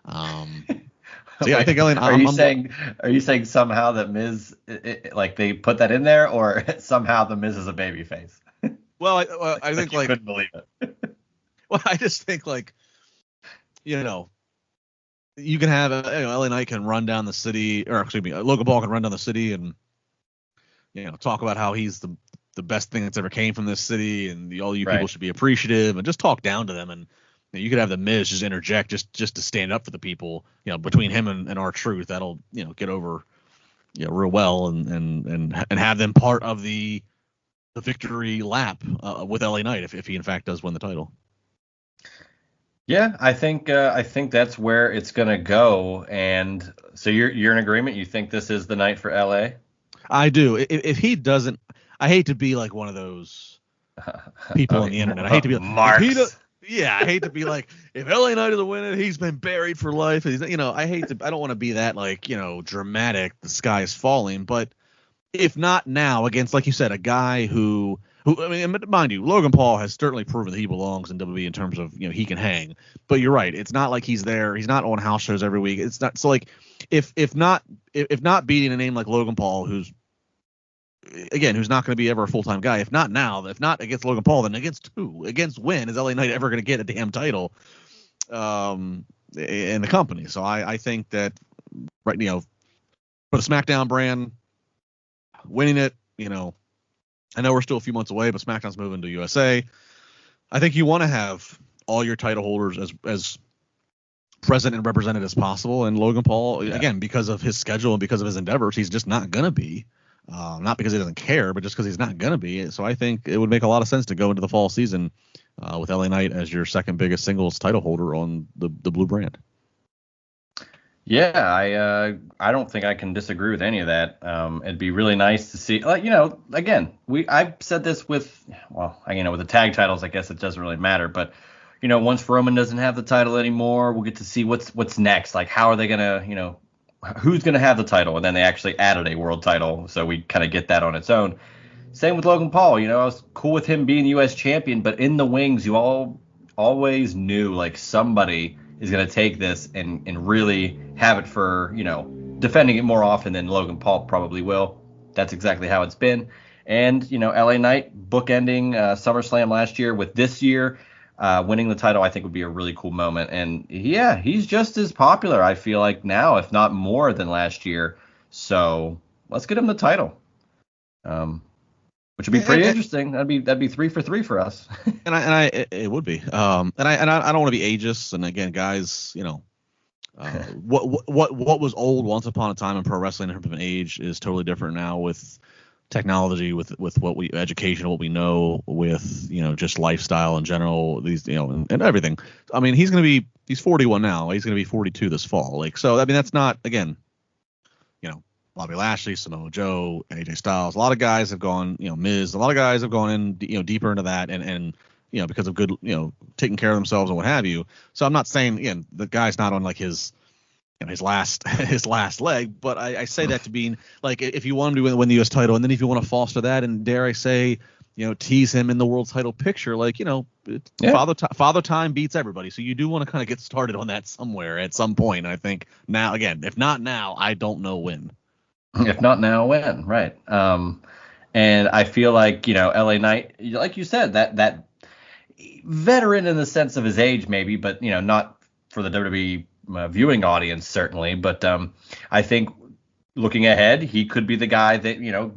S2: So yeah, I think Ellen.
S1: Are you saying somehow that Miz, like they put that in there, or somehow the Miz is a babyface?
S2: Well, I think
S1: like couldn't believe it.
S2: Well, I just think like, you can have LA Knight can run down the city, or excuse me, Logan Paul can run down the city and talk about how he's the best thing that's ever came from this city, and all you people should be appreciative, and just talk down to them. And you could have the Miz just interject just to stand up for the people, between him and R-Truth. That'll get over real well, and have them part of the victory lap with LA Knight if he in fact does win the title.
S1: Yeah, I think that's where it's gonna go. And so you're in agreement. You think this is the night for LA?
S2: I do. If he doesn't, I hate to be like one of those people on the internet. I hate to be
S1: Marks.
S2: I hate to be like, if LA Knight is a winner, he's been buried for life. I don't want to be that dramatic, the sky is falling. But if not now, against, like you said, a guy who I mean, mind you, Logan Paul has certainly proven that he belongs in WWE in terms of, he can hang. But you're right, it's not like he's there. He's not on house shows every week. It's not so like if not beating a name like Logan Paul, who's not going to be ever a full-time guy. If not now, if not against Logan Paul, then against who? Against when is LA Knight ever going to get a damn title in the company? So I think that, right, for the SmackDown brand, winning it. I know we're still a few months away, but SmackDown's moving to USA. I think you want to have all your title holders as present and represented as possible. And Logan Paul, again, because of his schedule and because of his endeavors, he's just not going to be. Not because he doesn't care, but just because he's not going to be. So I think it would make a lot of sense to go into the fall season with LA Knight as your second biggest singles title holder on the blue brand.
S1: Yeah, I don't think I can disagree with any of that. It'd be really nice to see, again, I've said this with the tag titles, I guess it doesn't really matter, but once Roman doesn't have the title anymore, we'll get to see what's next. Like, how are they gonna, who's gonna have the title? And then they actually added a world title, so we kind of get that on its own. Same with Logan Paul. I was cool with him being the U.S. champion, but in the wings, you always knew like somebody is going to take this and really have it for, defending it more often than Logan Paul probably will. That's exactly how it's been. And, LA Knight bookending SummerSlam last year with this year winning the title, I think would be a really cool moment. And yeah, he's just as popular, I feel like now, if not more than last year. So let's get him the title. Which would be pretty interesting. That'd be 3 for 3 for us.
S2: It would be. And I don't want to be ageist. And again, guys, what was old once upon a time in pro wrestling in terms of an age is totally different now with technology, with what we education, what we know, with just lifestyle in general. These and everything. I mean, he's 41 now. He's going to be 42 this fall. Like, so I mean, that's not, again, Bobby Lashley, Samoa Joe, AJ Styles. A lot of guys have gone, Miz. A lot of guys have gone in, deeper into that, and because of good, taking care of themselves and what have you. So I'm not saying, again, the guy's not on like his last leg, but I say that to be like, if you want him to win the U.S. title, and then if you want to foster that, and dare I say, tease him in the world title picture, like, Father Time beats everybody. So you do want to kind of get started on that somewhere at some point. And I think now, again, if not now, I don't know when.
S1: If not now, when? Right. And I feel like, LA Knight, like you said, that veteran in the sense of his age, maybe, but, not for the WWE viewing audience, certainly. But I think looking ahead, he could be the guy that,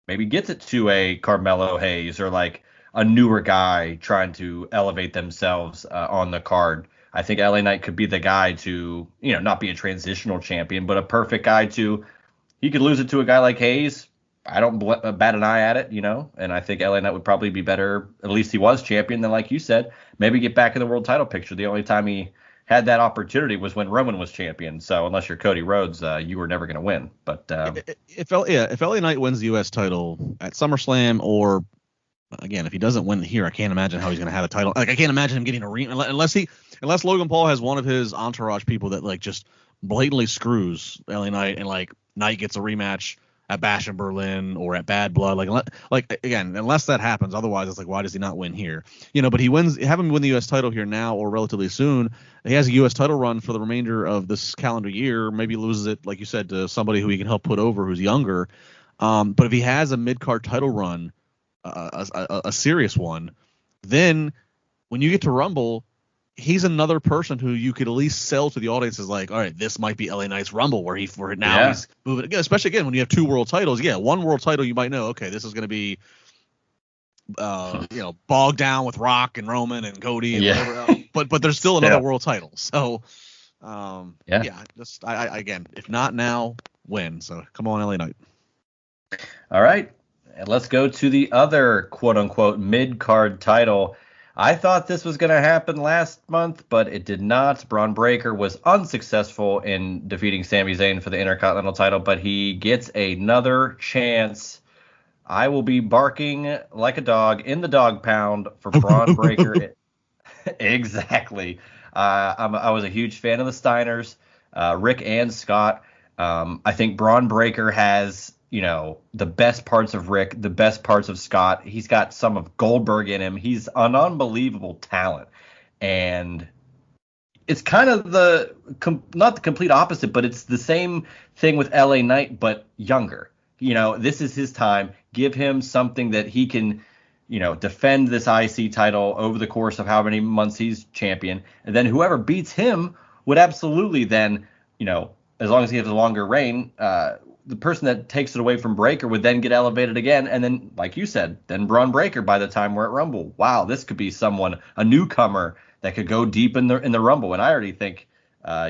S1: maybe gets it to a Carmelo Hayes or like a newer guy trying to elevate themselves on the card. I think LA Knight could be the guy to, not be a transitional champion, but a perfect guy to. He could lose it to a guy like Hayes. I don't bat an eye at it, and I think LA Knight would probably be better. At least he was champion. Then, like you said, maybe get back in the world title picture. The only time he had that opportunity was when Roman was champion. So unless you're Cody Rhodes, you were never going to win. But
S2: if LA Knight wins the U.S. title at SummerSlam, or again, if he doesn't win here, I can't imagine how he's going to have a title. Like, I can't imagine him getting a unless Logan Paul has one of his entourage people that like just blatantly screws LA Knight, and like Knight gets a rematch at Bash in Berlin or at Bad Blood. Like again, unless that happens, otherwise it's like, why does he not win here? But he wins, have him win the U.S. title here now or relatively soon. He has a U.S. title run for the remainder of this calendar year. Maybe loses it, like you said, to somebody who he can help put over who's younger. But if he has a mid-card title run, a serious one, then when you get to Rumble, he's another person who you could at least sell to the audience as like, all right, this might be LA Knight's Rumble where he's moving again, especially again when you have 2 world titles. Yeah, 1 world title you might know, okay, this is going to be bogged down with Rock and Roman and Cody and whatever else. But there's still another world title. So just I again, if not now, when? So come on, LA Knight.
S1: All right. And let's go to the other quote unquote mid-card title. I thought this was going to happen last month, but it did not. Braun Breaker was unsuccessful in defeating Sami Zayn for the Intercontinental title, but he gets another chance. I will be barking like a dog in the dog pound for Braun Breaker. Exactly. I was a huge fan of the Steiners, Rick and Scott. I think Braun Breaker has the best parts of Rick, the best parts of Scott. He's got some of Goldberg in him. He's an unbelievable talent. And it's kind of not the complete opposite, but it's the same thing with LA Knight, but younger. This is his time. Give him something that he can, defend this IC title over the course of how many months he's champion. And then whoever beats him would absolutely then, as long as he has a longer reign, the person that takes it away from Breakker would then get elevated again, and then, like you said, then Braun Breaker by the time we're at Rumble. Wow, this could be a newcomer that could go deep in the Rumble, and I already think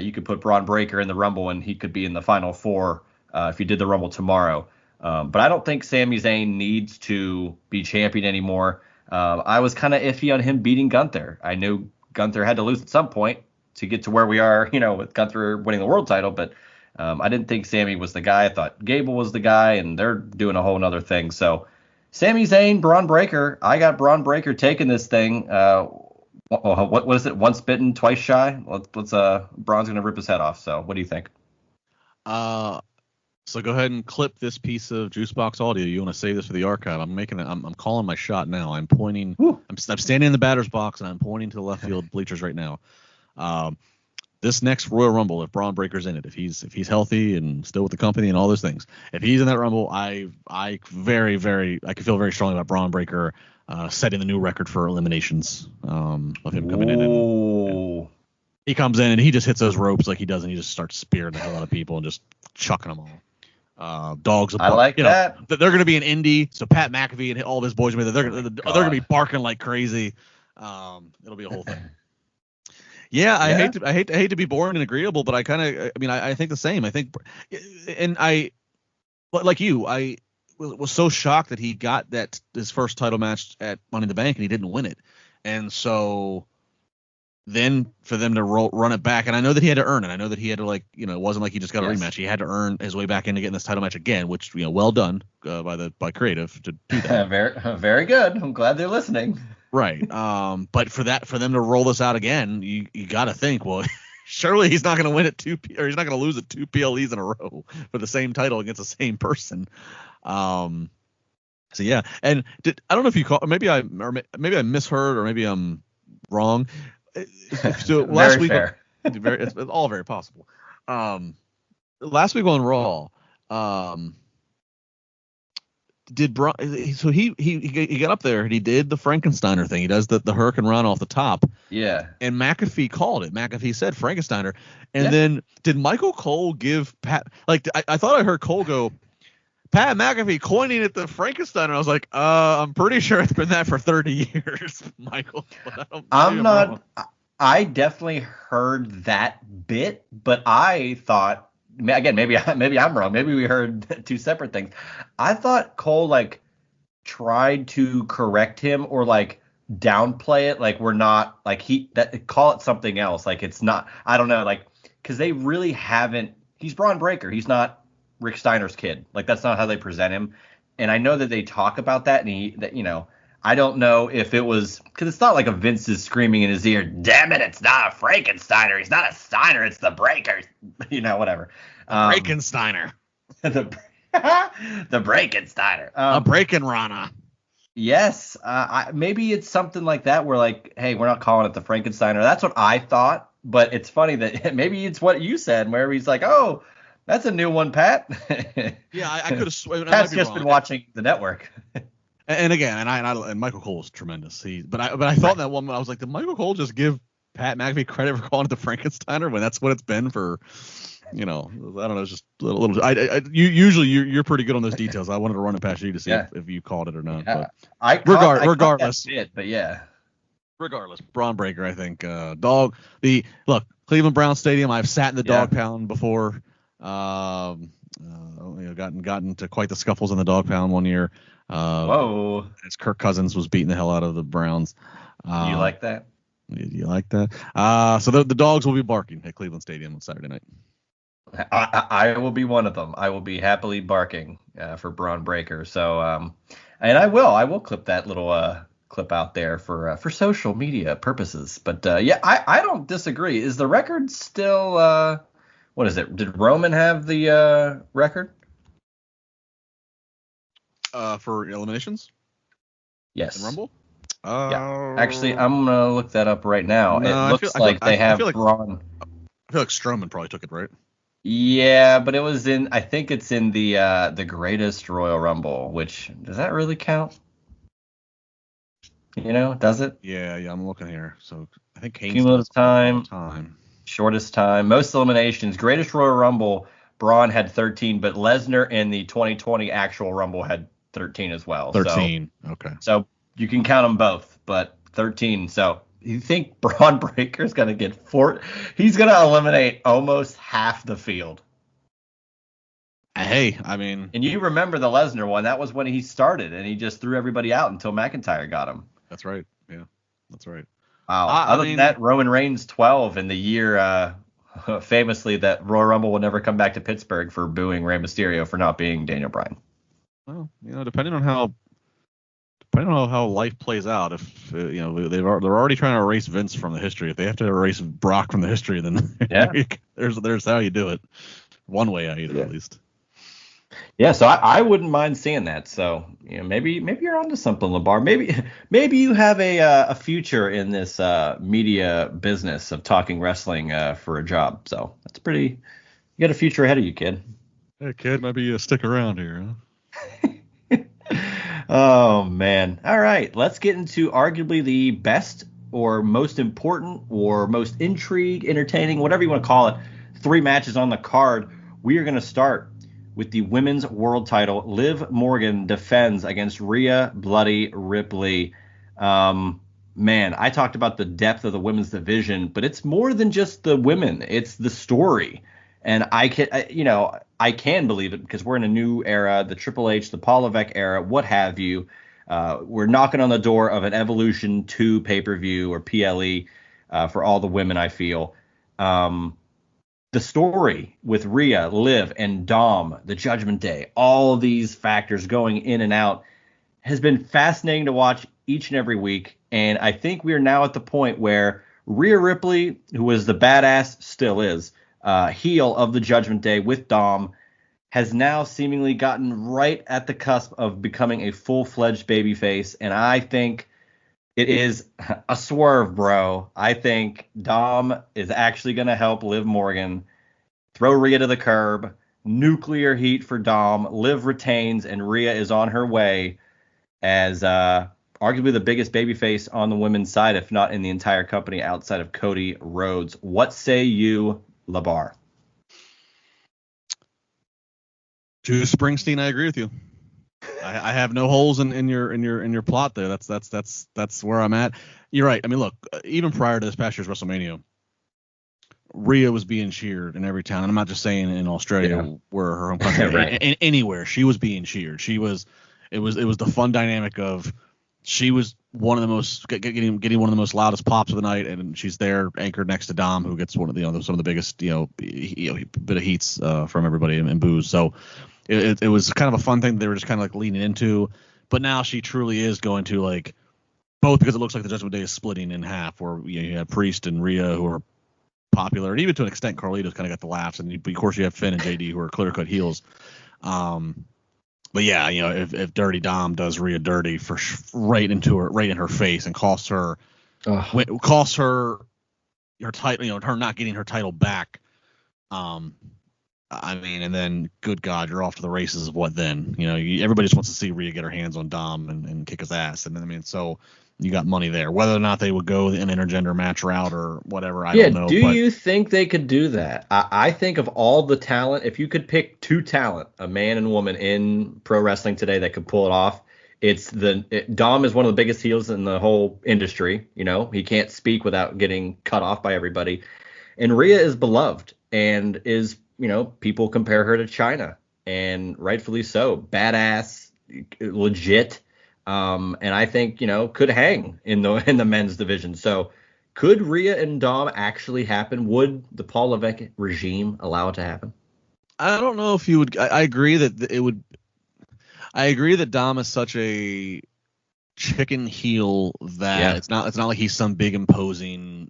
S1: you could put Braun Breaker in the Rumble, and he could be in the final four if you did the Rumble tomorrow. But I don't think Sami Zayn needs to be champion anymore. I was kind of iffy on him beating Gunther. I knew Gunther had to lose at some point to get to where we are, with Gunther winning the world title, but I didn't think Sami was the guy. I thought Gable was the guy, and they're doing a whole nother thing. So Sami Zayn, Braun Breaker. I got Braun Breaker taking this thing. What is it? Once bitten, twice shy. Braun's gonna rip his head off. So what do you think?
S2: So go ahead and clip this piece of Juicebox audio. You want to save this for the archive? I'm calling my shot now. I'm pointing. I'm standing in the batter's box and I'm pointing to the left field bleachers right now. This next Royal Rumble, if Braun Breaker's in it, if he's healthy and still with the company and all those things, if he's in that Rumble, I can feel very strongly about Braun Breaker setting the new record for eliminations of him coming in. And he comes in and he just hits those ropes like he does, and he just starts spearing the hell out of people and just chucking them all. Dogs.
S1: I like that.
S2: They're going to be in Indy, so Pat McAfee and all of his boys they're going to be barking like crazy. It'll be a whole thing. Yeah, I hate to be boring and agreeable, but I think the same. I think, and I, like you, I was so shocked that he got his first title match at Money in the Bank and he didn't win it, and so then for them to run it back, and I know that he had to earn it. I know that he had to it wasn't like he just got a rematch. He had to earn his way back into getting this title match again, which well done by Creative to do that.
S1: Very, very good. I'm glad they're listening.
S2: Right. But for them to roll this out again, you got to think, well, surely he's not going to win it or he's not going to lose it 2 PLEs in a row for the same title against the same person. So yeah, and I don't know if you call, maybe I misheard, or maybe I'm wrong. So last week, it's all very possible. Last week on Raw, did Braun? So he got up there and he did the Frankensteiner thing. He does the Hurricane Run off the top.
S1: Yeah.
S2: And McAfee called it. McAfee said Frankensteiner. And then did Michael Cole give Pat? I thought I heard Cole go, Pat McAfee coining it the Frankensteiner. I was like, I'm pretty sure it's been that for 30 years, Michael.
S1: I definitely heard that bit, but I thought, again, maybe I'm wrong. Maybe we heard two separate things. I thought Cole tried to correct him or downplay it. We're not call it something else. It's not, I don't know, because they really haven't. He's Braun Breaker. He's not Rick Steiner's kid. That's not how they present him. And I know that they talk about that, and I don't know if it was because it's not like a Vince is screaming in his ear, damn it, it's not a Frankensteiner. He's not a Steiner. It's the Breaker. Whatever.
S2: Breakensteiner.
S1: The Breakensteiner.
S2: A Breakin' Rana.
S1: Yes. Maybe it's something like that where hey, we're not calling it the Frankensteiner. That's what I thought. But it's funny that maybe it's what you said where he's like, oh, that's a new one, Pat.
S2: Yeah, I could have sworn.
S1: Pat's just been watching the network.
S2: And again, and Michael Cole was tremendous. But I thought in that one moment, I was like, did Michael Cole just give Pat McAfee credit for calling it the Frankensteiner when that's what it's been for? I don't know. It's just a little. Usually you're pretty good on those details. I wanted to run it past you to see if you called it or not.
S1: Yeah.
S2: But regardless, regardless, Braun Breaker, I think, Cleveland Brown Stadium. I've sat in the dog pound before. Gotten to quite the scuffles in the dog pound one year.
S1: Whoa!
S2: As Kirk Cousins was beating the hell out of the Browns.
S1: You like that?
S2: You like that? So the dogs will be barking at Cleveland Stadium on Saturday night.
S1: I will be one of them. I will be happily barking for Braun Breaker. So, and I will clip that little clip out there for social media purposes. But I don't disagree. Is the record still? What is it? Did Roman have the record?
S2: For eliminations?
S1: Yes.
S2: In Rumble?
S1: Yeah. Actually, I'm gonna look that up right now.
S2: No,
S1: it looks like they have
S2: Braun. I feel like Strowman probably took it, right?
S1: Yeah, but it was in. I think it's in the Greatest Royal Rumble. Which does that really count? Does it?
S2: Yeah. I'm looking here. So I think
S1: cumulative time, shortest time, most eliminations, Greatest Royal Rumble. Braun had 13, but Lesnar in the 2020 actual Rumble had 13 as well.
S2: 13. Okay.
S1: So you can count them both, but 13. So you think Braun Breaker's going to get 4? He's going to eliminate almost half the field.
S2: Hey, I mean.
S1: And you remember the Lesnar one. That was when he started, and he just threw everybody out until McIntyre got him.
S2: That's right. Yeah, that's right.
S1: Wow. Other than that, Roman Reigns 12 in the year, famously, that Royal Rumble will never come back to Pittsburgh for booing Rey Mysterio for not being Daniel Bryan.
S2: Well, depending on how life plays out, if they're already trying to erase Vince from the history. If they have to erase Brock from the history, then there's how you do it. One way, at least.
S1: Yeah, so I wouldn't mind seeing that. So maybe you're onto something, LaBar. Maybe you have a future in this media business of talking wrestling for a job. So that's pretty. You got a future ahead of you, kid.
S2: Hey, kid, maybe stick around here,
S1: huh? Oh man! All right, let's get into arguably the best or most important or most entertaining, whatever you want to call it. 3 matches on the card. We are going to start with the women's world title. Liv Morgan defends against Rhea Bloody Ripley. Man, I talked about the depth of the women's division, but it's more than just the women. It's the story. And I can believe it because we're in a new era, the Triple H, the Paul Levesque era, what have you. We're knocking on the door of an Evolution 2 pay-per-view or PLE for all the women, I feel. The story with Rhea, Liv, and Dom, the Judgment Day, all of these factors going in and out has been fascinating to watch each and every week. And I think we are now at the point where Rhea Ripley, who was the badass, still is, heel of the Judgment Day with Dom, has now seemingly gotten right at the cusp of becoming a full-fledged babyface. And I think it is a swerve, bro. I think Dom is actually going to help Liv Morgan throw Rhea to the curb. Nuclear heat for Dom. Liv retains, and Rhea is on her way as arguably the biggest babyface on the women's side, if not in the entire company outside of Cody Rhodes. What say you, LaBar?
S2: Juice Springsteen, I agree with you. I have no holes in your plot there. That's where I'm at. You're right. I mean, look, even prior to this past year's WrestleMania, Rhea was being cheered in every town. And I'm not just saying in Australia where her home country, right. Anywhere she was being cheered. It was the fun dynamic of she was one of the most getting one of the most loudest pops of the night, and she's there anchored next to Dom, who gets one of some of the biggest bit of heats from everybody and boos. So it was kind of a fun thing they were just kind of like leaning into. But now she truly is going to like both, because it looks like the Judgment Day is splitting in half, where you have Priest and Rhea who are popular, and even to an extent Carlito's kind of got the laughs, and of course you have Finn and JD who are clear cut heels. But yeah, if Dirty Dom does Rhea dirty right in her face and costs her her title, her not getting her title back. I mean, and then good God, you're off to the races of what then? Everybody just wants to see Rhea get her hands on Dom and kick his ass, and then I mean, so you got money there. Whether or not they would go an intergender match route or whatever, I don't know.
S1: Do you think they could do that? I think of all the talent, if you could pick 2 talent, a man and woman in pro wrestling today that could pull it off, Dom is one of the biggest heels in the whole industry. He can't speak without getting cut off by everybody. And Rhea is beloved and is, people compare her to China, and rightfully so. Badass, legit. And I think, could hang in the men's division. So could Rhea and Dom actually happen? Would the Paul Levesque regime allow it to happen?
S2: I don't know if you would. I agree that it would. I agree that Dom is such a chicken heel that it's not like he's some big imposing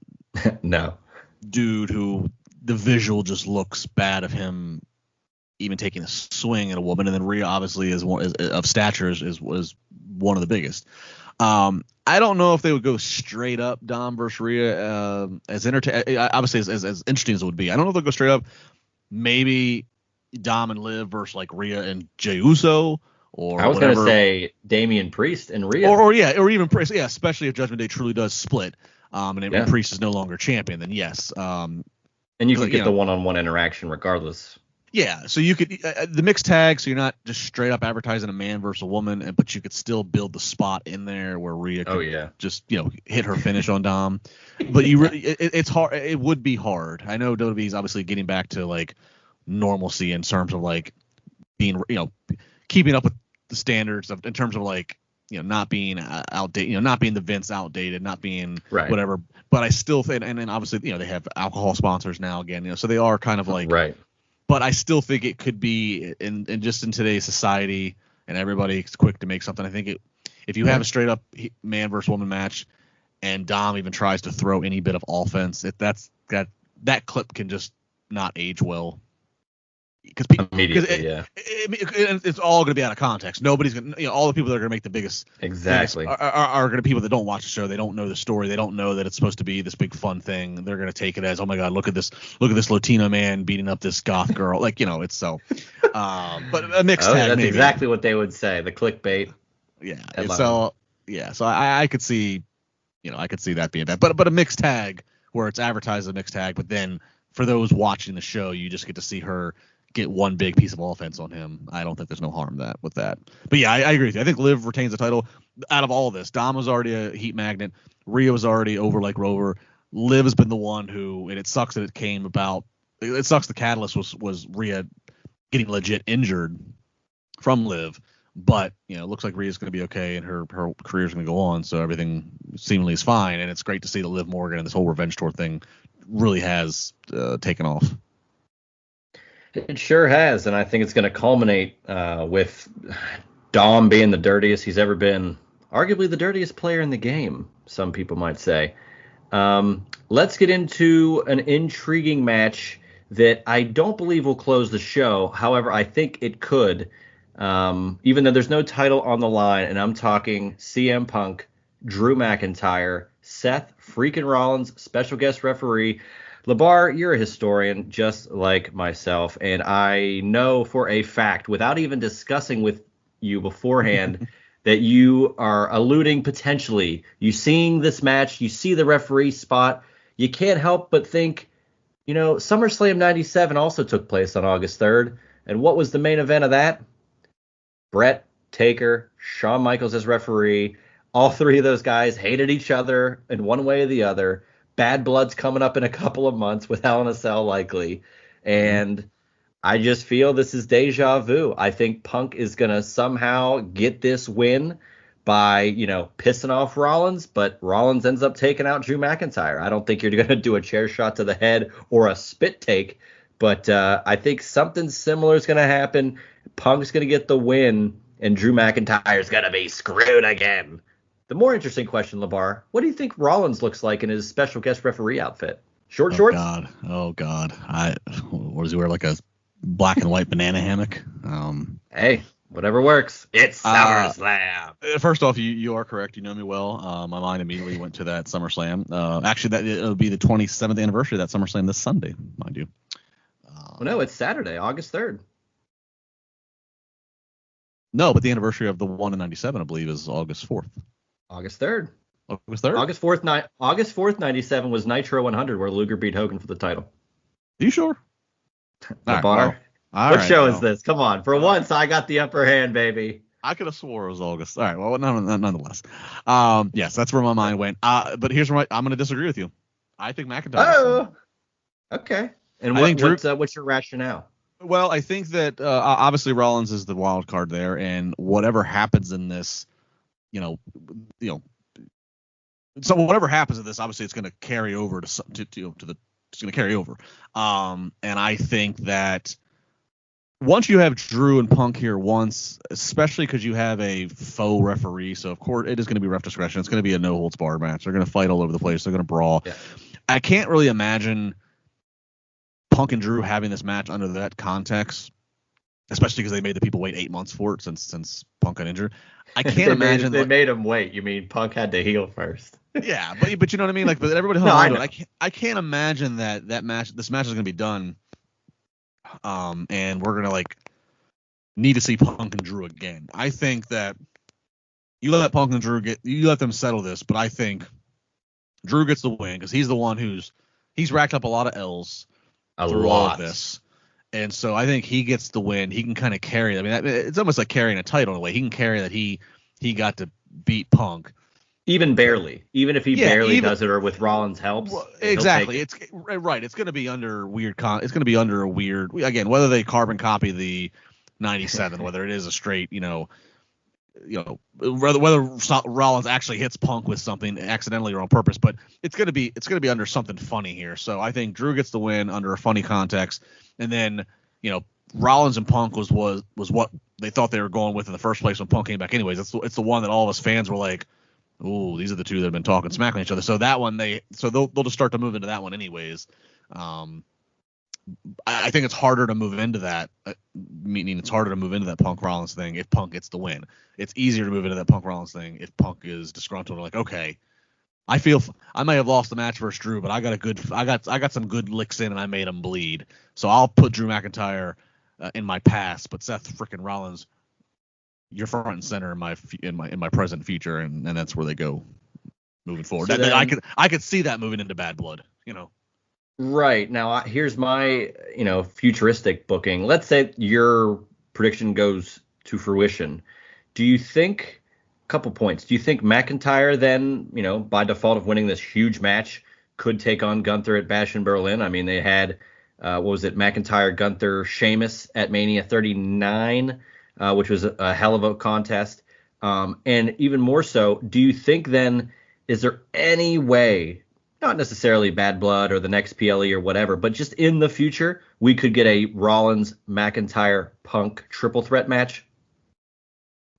S2: dude who the visual just looks bad of him even taking a swing at a woman. And then Rhea obviously is of stature was one of the biggest. I don't know if they would go straight up Dom versus Rhea obviously as interesting as it would be. I don't know if they'll go straight up. Maybe Dom and Liv versus like Rhea and Jey Uso, or
S1: I was going to say Damian Priest and Rhea,
S2: or even Priest. Yeah, especially if Judgment Day truly does split, and Priest is no longer champion. Then yes.
S1: And you can get the one-on-one interaction regardless.
S2: Yeah, so you could the mixed tag, so you're not just straight up advertising a man versus a woman, but you could still build the spot in there where Rhea could just hit her finish on Dom. But it's hard. It would be hard. I know WWE's obviously getting back to like normalcy in terms of like being keeping up with the standards in terms of like not being outdated, not being the Vince outdated, not being whatever. But I still think, and then obviously they have alcohol sponsors now again, so they are kind of like
S1: right.
S2: But I still think it could be in just in today's society, and everybody's quick to make something. I think if you have a straight up man versus woman match, and Dom even tries to throw any bit of offense, that clip can just not age well. Because it's all going to be out of context. Nobody's going to, all the people that are going to make the biggest are going to be people that don't watch the show. They don't know the story. They don't know that it's supposed to be this big fun thing. They're going to take it as, oh my God, look at this Latino man beating up this goth girl. It's so. But a mixed tag.
S1: That's exactly what they would say. The clickbait.
S2: Yeah. So I could see, I could see that being that. But a mixed tag where it's advertised as a mixed tag, but then for those watching the show, you just get to see her get one big piece of offense on him. I don't think there's no harm with that. But yeah, I agree with you. I think Liv retains the title. Out of all this, Dom was already a heat magnet. Rhea was already over like Rover. Liv has been the one who, and it sucks that it came about. It sucks the catalyst was Rhea getting legit injured from Liv. But it looks like Rhea's going to be okay, and her career's going to go on. So everything seemingly is fine, and it's great to see that Liv Morgan and this whole revenge tour thing really has taken off.
S1: It sure has, and I think it's going to culminate with Dom being the dirtiest he's ever been, arguably the dirtiest player in the game, some people might say. Let's get into an intriguing match that I don't believe will close the show. However, I think it could, even though there's no title on the line, and I'm talking CM Punk, Drew McIntyre, Seth freaking Rollins, special guest referee. LaBar, you're a historian just like myself, and I know for a fact, without even discussing with you beforehand, that you are alluding potentially. You seeing this match, you see the referee spot, you can't help but think, SummerSlam 97 also took place on August 3rd, and what was the main event of that? Brett, Taker, Shawn Michaels as referee. All three of those guys hated each other in one way or the other. Bad Blood's coming up in a couple of months with Hell in a Cell likely. And I just feel this is deja vu. I think Punk is going to somehow get this win by, pissing off Rollins, but Rollins ends up taking out Drew McIntyre. I don't think you're going to do a chair shot to the head or a spit take, but I think something similar is going to happen. Punk's going to get the win, and Drew McIntyre's going to be screwed again. The more interesting question, LaBar, what do you think Rollins looks like in his special guest referee outfit? Shorts?
S2: Oh, God. What does he wear, like a black and white banana hammock?
S1: Hey, whatever works. It's SummerSlam.
S2: First off, you are correct. You know me well. My mind immediately went to that SummerSlam. Actually, it'll be the 27th anniversary of that SummerSlam this Sunday, mind you.
S1: No, it's Saturday, August 3rd.
S2: No, but the anniversary of the one in 97, I believe, is August 4th.
S1: August 3rd.
S2: August 3rd?
S1: August 4th, 97 was Nitro 100, where Luger beat Hogan for the title.
S2: Are you sure?
S1: LaBar. What show is this? Come on. For once, I got the upper hand, baby.
S2: I could have swore it was August. All right. Well, nonetheless. Yes, that's where my mind went. But here's where I'm going to disagree with you. I think McIntyre.
S1: Oh, okay. And what's your rationale?
S2: Well, I think that obviously Rollins is the wild card there, and whatever happens in this, so whatever happens in this, obviously it's going to carry over it's going to carry over. And I think that once you have Drew and Punk here once, especially because you have a faux referee, so of course it is going to be ref discretion. It's going to be a no holds barred match. They're going to fight all over the place. They're going to brawl. Yeah. I can't really imagine Punk and Drew having this match under that context, especially because they made the people wait 8 months for it since Punk got injured. I can't imagine
S1: they made him wait. You mean Punk had to heal first?
S2: Yeah, but you know what I mean. Like, but everybody hung on to it. I can't imagine this match is going to be done, and we're gonna need to see Punk and Drew again. I think that you let Punk and Drew let them settle this, but I think Drew gets the win because he's the one he's racked up a lot of L's through all of this, And so I think he gets the win. He can kind of carry. I mean, it's almost like carrying a title in a way. He can carry that he got to beat Punk.
S1: Even barely. Even if he barely does it or with Rollins' help.
S2: Exactly. It's right. It's going to be under weird. It's going to be under a weird. Again, whether they carbon copy the 97, whether it is a straight, whether Rollins actually hits Punk with something accidentally or on purpose, but it's going to be under something funny here. So I think Drew gets the win under a funny context, and then Rollins and Punk was what they thought they were going with in the first place when Punk came back. Anyways, it's the one that all of us fans were like, ooh, these are the two that have been talking smack on each other. So that one they'll just start to move into that one anyways. I think it's harder to move into that, meaning it's harder to move into that Punk Rollins thing if Punk gets the win. It's easier to move into that Punk Rollins thing if Punk is disgruntled. Like, okay, I feel I may have lost the match versus Drew, but I got some good licks in and I made him bleed. So I'll put Drew McIntyre in my past, but Seth freaking Rollins, you're front and center in my present future, and that's where they go moving forward. So I could see that moving into Bad Blood,
S1: Right. Now, here's my, futuristic booking. Let's say your prediction goes to fruition. Do you think, couple points, do you think McIntyre then, by default of winning this huge match, could take on Gunther at Bash in Berlin? I mean, they had, McIntyre, Gunther, Sheamus at Mania 39, which was a hell of a contest. And even more so, do you think then, is there any way, not necessarily Bad Blood or the next PLE or whatever, but just in the future, we could get a Rollins, McIntyre, Punk triple threat match?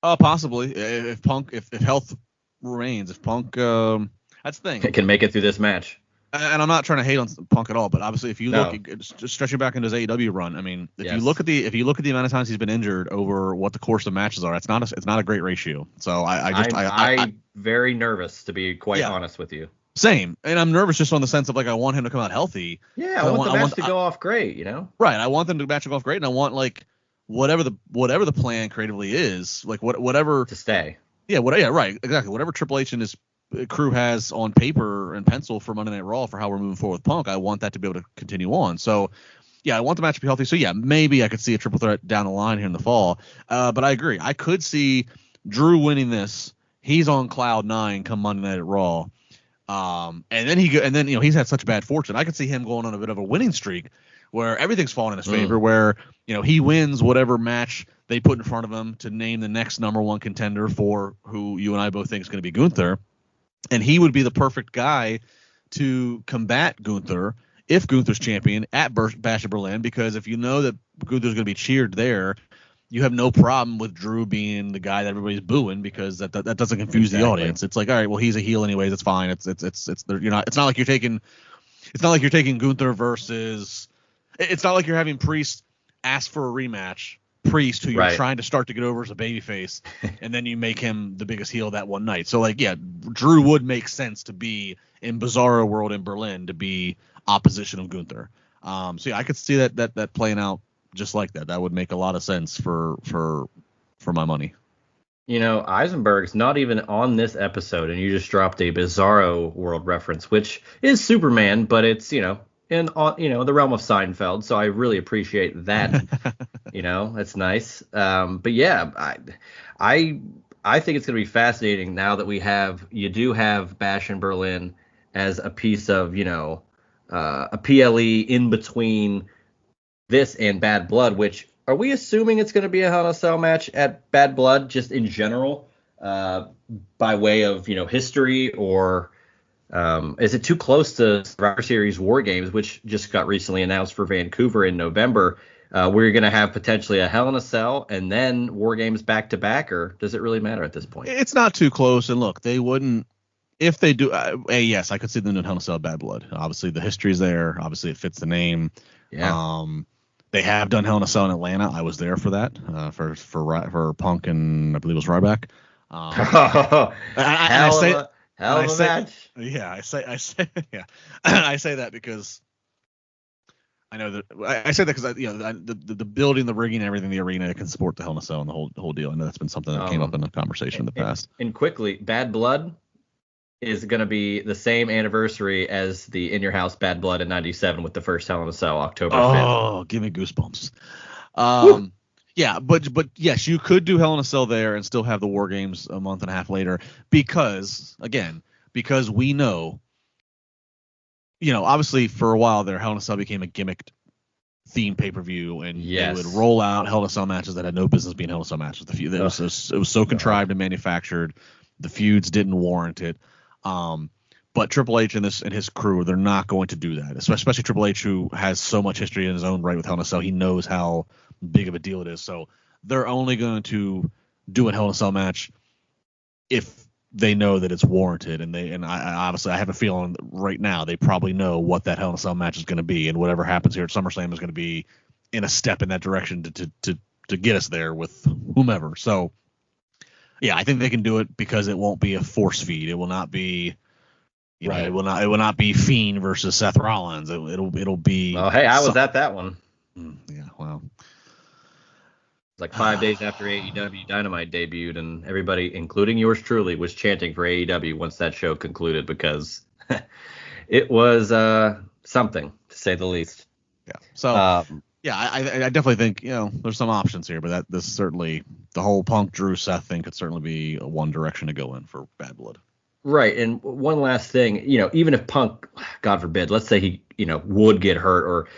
S2: Possibly. If Punk, if health remains, if Punk, that's the thing.
S1: Can make it through this match.
S2: And I'm not trying to hate on Punk at all, but obviously, if you look, just stretching back into his AEW run, I mean, if you look at the amount of times he's been injured over what the course of matches are, it's not a great ratio. So I'm
S1: very nervous, to be quite honest with you.
S2: Same, and I'm nervous just on the sense of like I want him to come out healthy.
S1: Yeah, I want the match to go off great,
S2: Right, I want them to match go off great, and I want like whatever the plan creatively is, like whatever
S1: to stay.
S2: Yeah, right, exactly. Whatever Triple H and his crew has on paper and pencil for Monday Night Raw for how we're moving forward with Punk, I want that to be able to continue on. So, yeah, I want the match to be healthy. So yeah, maybe I could see a triple threat down the line here in the fall. But I agree, I could see Drew winning this. He's on cloud 9 come Monday Night at Raw. And then he's had such bad fortune. I could see him going on a bit of a winning streak where everything's falling in his favor, where he wins whatever match they put in front of him to name the next number one contender for who you and I both think is going to be Gunther, and he would be the perfect guy to combat Gunther if Gunther's champion at Bash of Berlin, because if you know that Gunther's going to be cheered there, you have no problem with Drew being the guy that everybody's booing, because that doesn't confuse the audience. It's like, all right, well, he's a heel anyways. It's fine. It's not like you're taking Gunther versus. It's not like you're having Priest ask for a rematch. Priest, who you're trying to start to get over as a babyface, and then you make him the biggest heel that one night. So like, yeah, Drew would make sense to be in Bizarro World in Berlin to be opposition of Gunther. So yeah, I could see that playing out just like that. That would make a lot of sense for my money.
S1: Eisenberg's not even on this episode, and you just dropped a Bizarro World reference, which is Superman, but it's in the realm of Seinfeld. So I really appreciate that. That's nice. But yeah, I think it's going to be fascinating now that you do have Bash in Berlin as a piece of a PLE in between this and Bad Blood, which, are we assuming it's going to be a Hell in a Cell match at Bad Blood just in general, by way of, history, or is it too close to Survivor Series War Games, which just got recently announced for Vancouver in November? We're going to have potentially a Hell in a Cell and then War Games back to back, or does it really matter at this point?
S2: It's not too close. And look, they wouldn't, if they do, yes, I could see them doing Hell in a Cell Bad Blood. Obviously, the history's there. Obviously, it fits the name.
S1: Yeah.
S2: They have done Hell in a Cell in Atlanta. I was there for that, for Punk and I believe it was Ryback.
S1: Hell of a match.
S2: Yeah, I say that because I know that I say that because the building, the rigging, everything, the arena can support the Hell in a Cell and the whole deal. I know that's been something that came up in the conversation in the past.
S1: And quickly, Bad Blood, is going to be the same anniversary as the In Your House Bad Blood in '97 with the first Hell in a Cell, October 5th.
S2: Oh, give me goosebumps.
S1: Woo!
S2: Yeah, but yes, you could do Hell in a Cell there and still have the War Games a month and a half later because we know, obviously for a while there, Hell in a Cell became a gimmicked theme pay-per-view, and they would roll out Hell in a Cell matches that had no business being Hell in a Cell matches. It was so contrived and manufactured. The feuds didn't warrant it. But Triple H and his crew, they're not going to do that. Especially Triple H, who has so much history in his own right with Hell in a Cell. He knows how big of a deal it is. So they're only going to do a Hell in a Cell match if they know that it's warranted. And I obviously I have a feeling right now they probably know what that Hell in a Cell match is going to be, and whatever happens here at SummerSlam is going to be in a step in that direction to get us there with whomever. So yeah, I think they can do it because it won't be a force feed. It will not be. It will not be Fiend versus Seth Rollins. It'll be.
S1: Oh, hey, I was at that one.
S2: Yeah, well,
S1: it's like 5 days after AEW Dynamite debuted, and everybody, including yours truly, was chanting for AEW once that show concluded because it was something, to say the least.
S2: Yeah. So I definitely think there's some options here, but this certainly the whole Punk Drew Seth thing could certainly be one direction to go in for Bad Blood.
S1: Right, and one last thing, even if Punk, God forbid, let's say he, would get hurt, or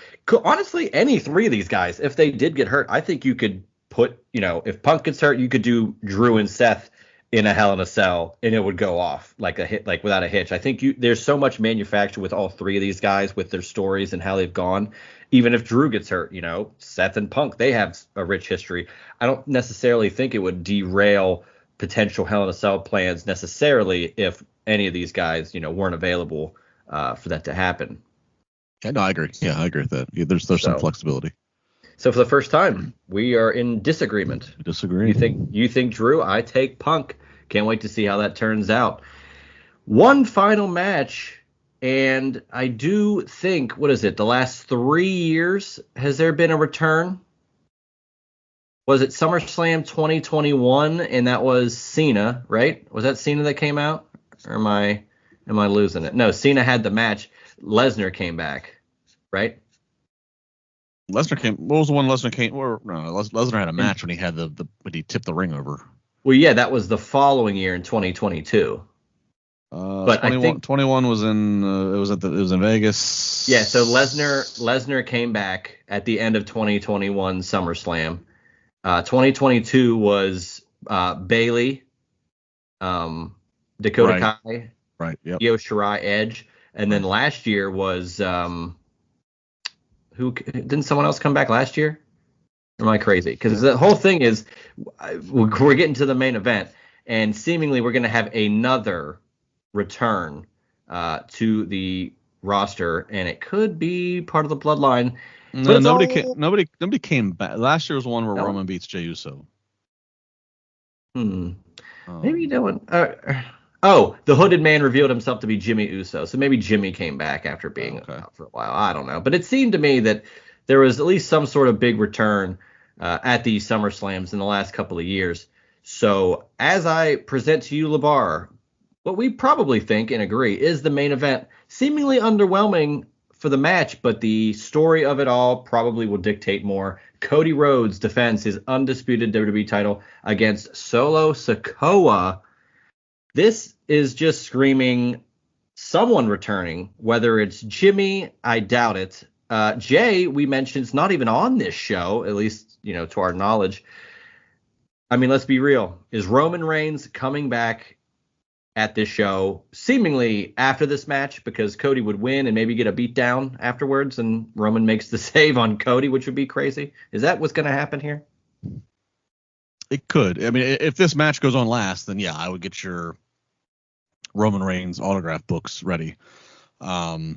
S1: honestly, any three of these guys, if they did get hurt, I think you could put, if Punk gets hurt, you could do Drew and Seth in a Hell in a Cell, and it would go off like a hit, like without a hitch. I think there's so much manufactured with all three of these guys with their stories and how they've gone. Even if Drew gets hurt, Seth and Punk, they have a rich history. I don't necessarily think it would derail potential Hell in a Cell plans necessarily if any of these guys, weren't available for that to happen.
S2: Yeah, no, I agree. Yeah, I agree with that. Yeah, there's some flexibility.
S1: So for the first time, we are in disagreement.
S2: Disagree.
S1: You think Drew? I take Punk. Can't wait to see how that turns out. One final match, and I do think, what is it? The last 3 years, has there been a return? Was it SummerSlam 2021, and that was Cena, right? Was that Cena that came out, or am I losing it? No, Cena had the match. Lesnar came back, right?
S2: Lesnar came. What was the one Lesnar came? Lesnar had a match when he had when he tipped the ring over.
S1: Well, yeah, that was the following year in 2022.
S2: But 21 was in. It was in Vegas.
S1: Yeah, so Lesnar came back at the end of 2021 SummerSlam. 2022 was Bayley, Dakota Kai,
S2: right? Yep.
S1: Io Shirai, Edge, and then last year was who? Didn't someone else come back last year? Or am I crazy? Because the whole thing is we're getting to the main event, and seemingly we're going to have another return to the roster, and it could be part of the bloodline.
S2: No, nobody came back. Last year was one where Roman beats Jey Uso.
S1: Maybe no one. The hooded man revealed himself to be Jimmy Uso, so maybe Jimmy came back after being out for a while. I don't know, but it seemed to me that there was at least some sort of big return at these SummerSlams in the last couple of years. So as I present to you, LaBar, what we probably think and agree is the main event, seemingly underwhelming for the match, but the story of it all probably will dictate more. Cody Rhodes defends his undisputed WWE title against Solo Sikoa. This is just screaming someone returning, whether it's Jimmy, I doubt it. Jay, we mentioned, is not even on this show, at least, to our knowledge. I mean, let's be real. Is Roman Reigns coming back at this show, seemingly after this match, because Cody would win and maybe get a beat down afterwards, and Roman makes the save on Cody, which would be crazy? Is that what's going to happen here?
S2: It could. I mean, if this match goes on last, then yeah, I would get your Roman Reigns autograph books ready. Because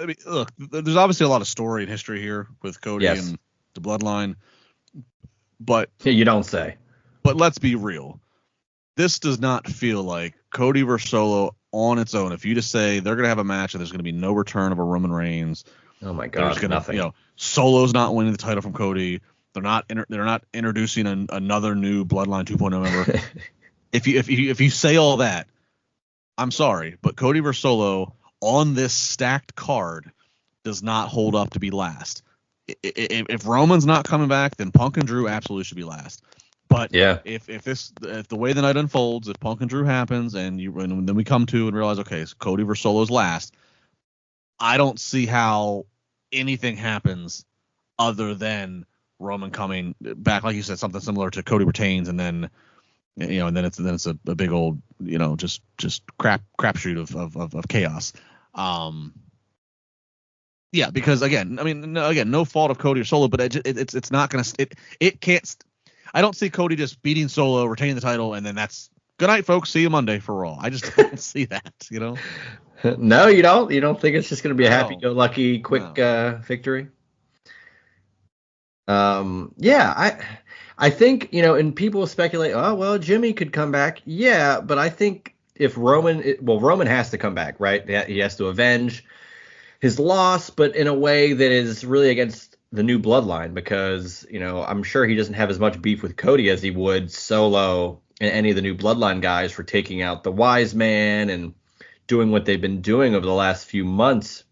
S2: I mean, look, there's obviously a lot of story and history here with Cody and the bloodline, but
S1: you don't say.
S2: But let's be real. This does not feel like Cody versus Solo on its own. If you just say they're going to have a match and there's going to be no return of a Roman Reigns,
S1: oh my God, nothing.
S2: Solo's not winning the title from Cody. They're not introducing another new Bloodline 2.0 member. if you say all that, I'm sorry, but Cody versus Solo on this stacked card does not hold up to be last. If Roman's not coming back, then Punk and Drew absolutely should be last. But
S1: yeah,
S2: if the way the night unfolds, if Punk and Drew happens, and then we come to and realize, okay, so Cody versus Solo's last, I don't see how anything happens other than Roman coming back, like you said, something similar to Cody retains, and then it's a big old just crapshoot of chaos. Yeah, because again, no fault of Cody or Solo, but it's not gonna it can't. I don't see Cody just beating Solo, retaining the title, and then that's good night, folks. See you Monday for Raw. I just don't see that.
S1: No, you don't. You don't think it's just gonna be a happy-go-lucky, quick victory? Yeah, I think, and people speculate, oh, well, Jimmy could come back. Yeah, but I think if Roman has to come back, right? He has to avenge his loss, but in a way that is really against the new bloodline, because, I'm sure he doesn't have as much beef with Cody as he would Solo and any of the new bloodline guys for taking out the Wise Man and doing what they've been doing over the last few months.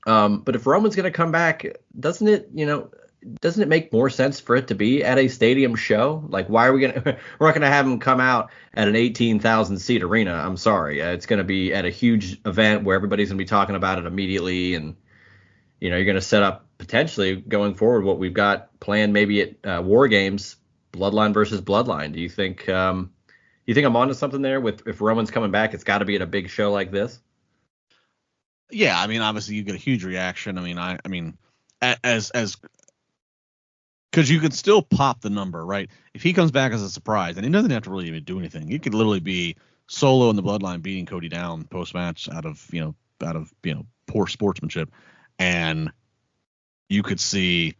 S1: But if Roman's going to come back, doesn't it make more sense for it to be at a stadium show? Like, why are we're not going to have him come out at an 18,000 seat arena? I'm sorry. It's going to be at a huge event where everybody's going to be talking about it immediately. And, you're going to set up potentially going forward what we've got planned maybe at War Games, Bloodline versus Bloodline. Do you think I'm onto something there with if Roman's coming back, it's got to be at a big show like this?
S2: Yeah. Obviously you get a huge reaction. As because you could still pop the number, right? If he comes back as a surprise, and he doesn't have to really even do anything, it could literally be Solo and the Bloodline beating Cody down post match out of poor sportsmanship, and you could see,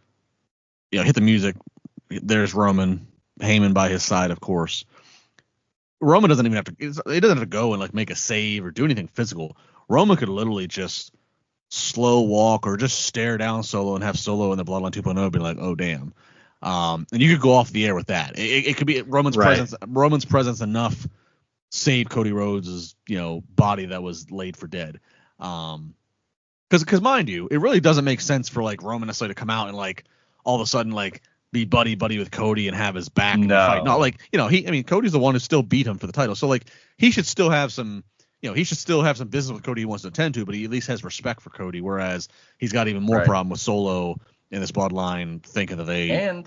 S2: hit the music. There's Roman, Heyman by his side, of course. Roman doesn't even have to. He doesn't have to go and make a save or do anything physical. Roman could literally just slow walk or just stare down Solo and have Solo in the Bloodline 2.0 be like, oh damn, and you could go off the air with that. It could be Roman's presence. Roman's presence enough saved Cody Rhodes' body that was laid for dead. Because mind you, it really doesn't make sense for Roman necessarily to come out and all of a sudden be buddy with Cody and have his back in the fight. Not Cody's the one who still beat him for the title, so he should still have some. He should still have some business with Cody he wants to attend to, but he at least has respect for Cody, whereas he's got even more problem with Solo in this bloodline thinking that they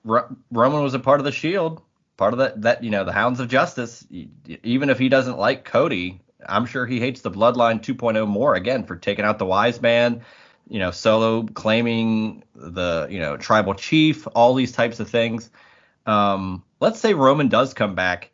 S1: Roman was a part of the Shield, part of that the Hounds of Justice. Even if he doesn't like Cody, I'm sure he hates the Bloodline 2.0 more, again, for taking out the Wise Man, Solo claiming the tribal chief, all these types of things. Let's say Roman does come back.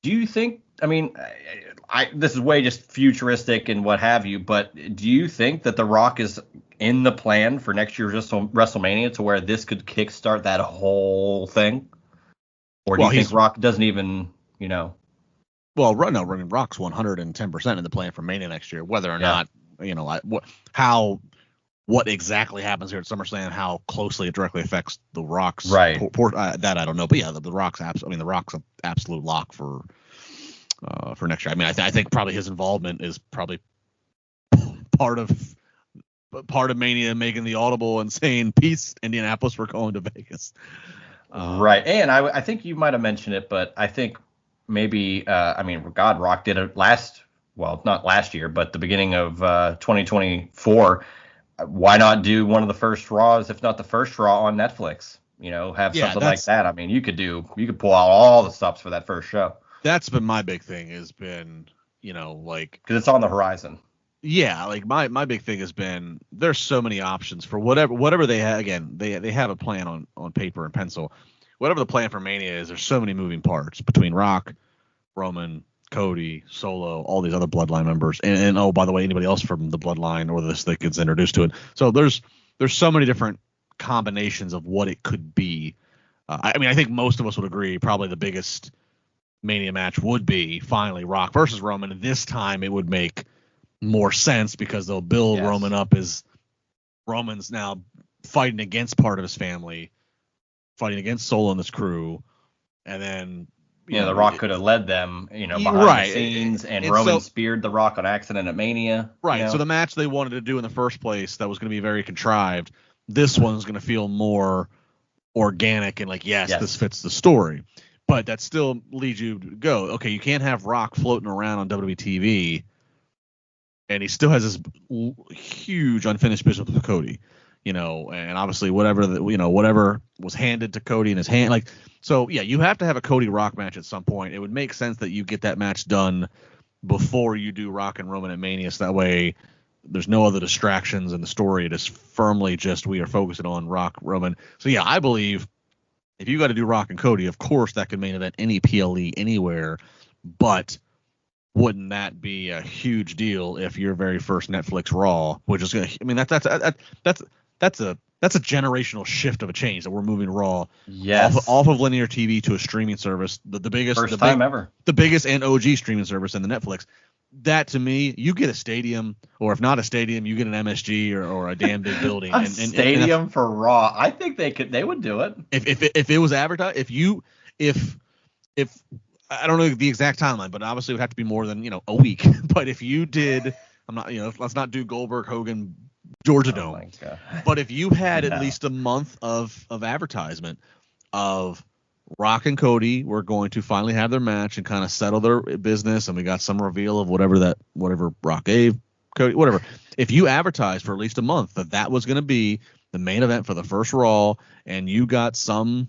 S1: Do you think, this is way just futuristic and what have you, but do you think that The Rock is in the plan for next year's WrestleMania to where this could kickstart that whole thing? Or do you think Rock doesn't even,
S2: Well, no, Rock's 110% in the plan for Mania next year, whether or not, what exactly happens here at SummerSlam, how closely it directly affects The Rock's that I don't know, but yeah, the Rock's The Rock's an absolute lock for next year. I think probably his involvement is probably part of Mania making the audible and saying, peace, Indianapolis, we're going to Vegas.
S1: Right, and I think you might have mentioned it, but I think maybe Rock did it not last year, but the beginning of 2024. Why not do one of the first Raws, if not the first Raw, on Netflix? Have something like that. You could pull out all the stops for that first show.
S2: That's been my big thing, has been, because
S1: it's on the horizon.
S2: Yeah, my big thing has been there's so many options for whatever they have. Again, they have a plan on paper and pencil. Whatever the plan for Mania is, there's so many moving parts between Rock, Roman, Cody, Solo, all these other Bloodline members, and oh, by the way, anybody else from the Bloodline or this that gets introduced to it. So there's so many different combinations of what it could be. I think most of us would agree probably the biggest Mania match would be finally Rock versus Roman. And this time it would make more sense because they'll build Roman up as Roman's now fighting against part of his family, fighting against Solo and this crew, and then
S1: The Rock could have led them, behind the scenes, and Roman speared the Rock on accident at Mania.
S2: Right. So the match they wanted to do in the first place that was going to be very contrived, this one's going to feel more organic and yes, this fits the story. But that still leads you to go, okay, you can't have Rock floating around on WWE TV, and he still has this huge unfinished business with Cody. And obviously whatever was handed to Cody in his hand, you have to have a Cody Rock match at some point. It would make sense that you get that match done before you do Rock and Roman at Mania, so that way there's no other distractions in the story. It is firmly just we are focusing on Rock, Roman. So I believe if you got to do Rock and Cody, of course that could main event any PLE anywhere, but wouldn't that be a huge deal if your very first Netflix Raw, which is going to, that's a generational shift of a change that we're moving Raw off of linear TV to a streaming service, the biggest
S1: first time ever,
S2: the biggest and OG streaming service in the Netflix. That to me, you get a stadium, or if not a stadium, you get an MSG or a damn big building.
S1: Stadium for Raw. I think they would do it
S2: if it was advertised. If I don't know the exact timeline, but obviously it would have to be more than a week. But if you did, let's not do Goldberg, Hogan, Georgia Dome. But if you had at least a month of advertisement of Rock and Cody were going to finally have their match and kind of settle their business, and we got some reveal of whatever Rock gave Cody, whatever. If you advertised for at least a month that was going to be the main event for the first Raw, and you got some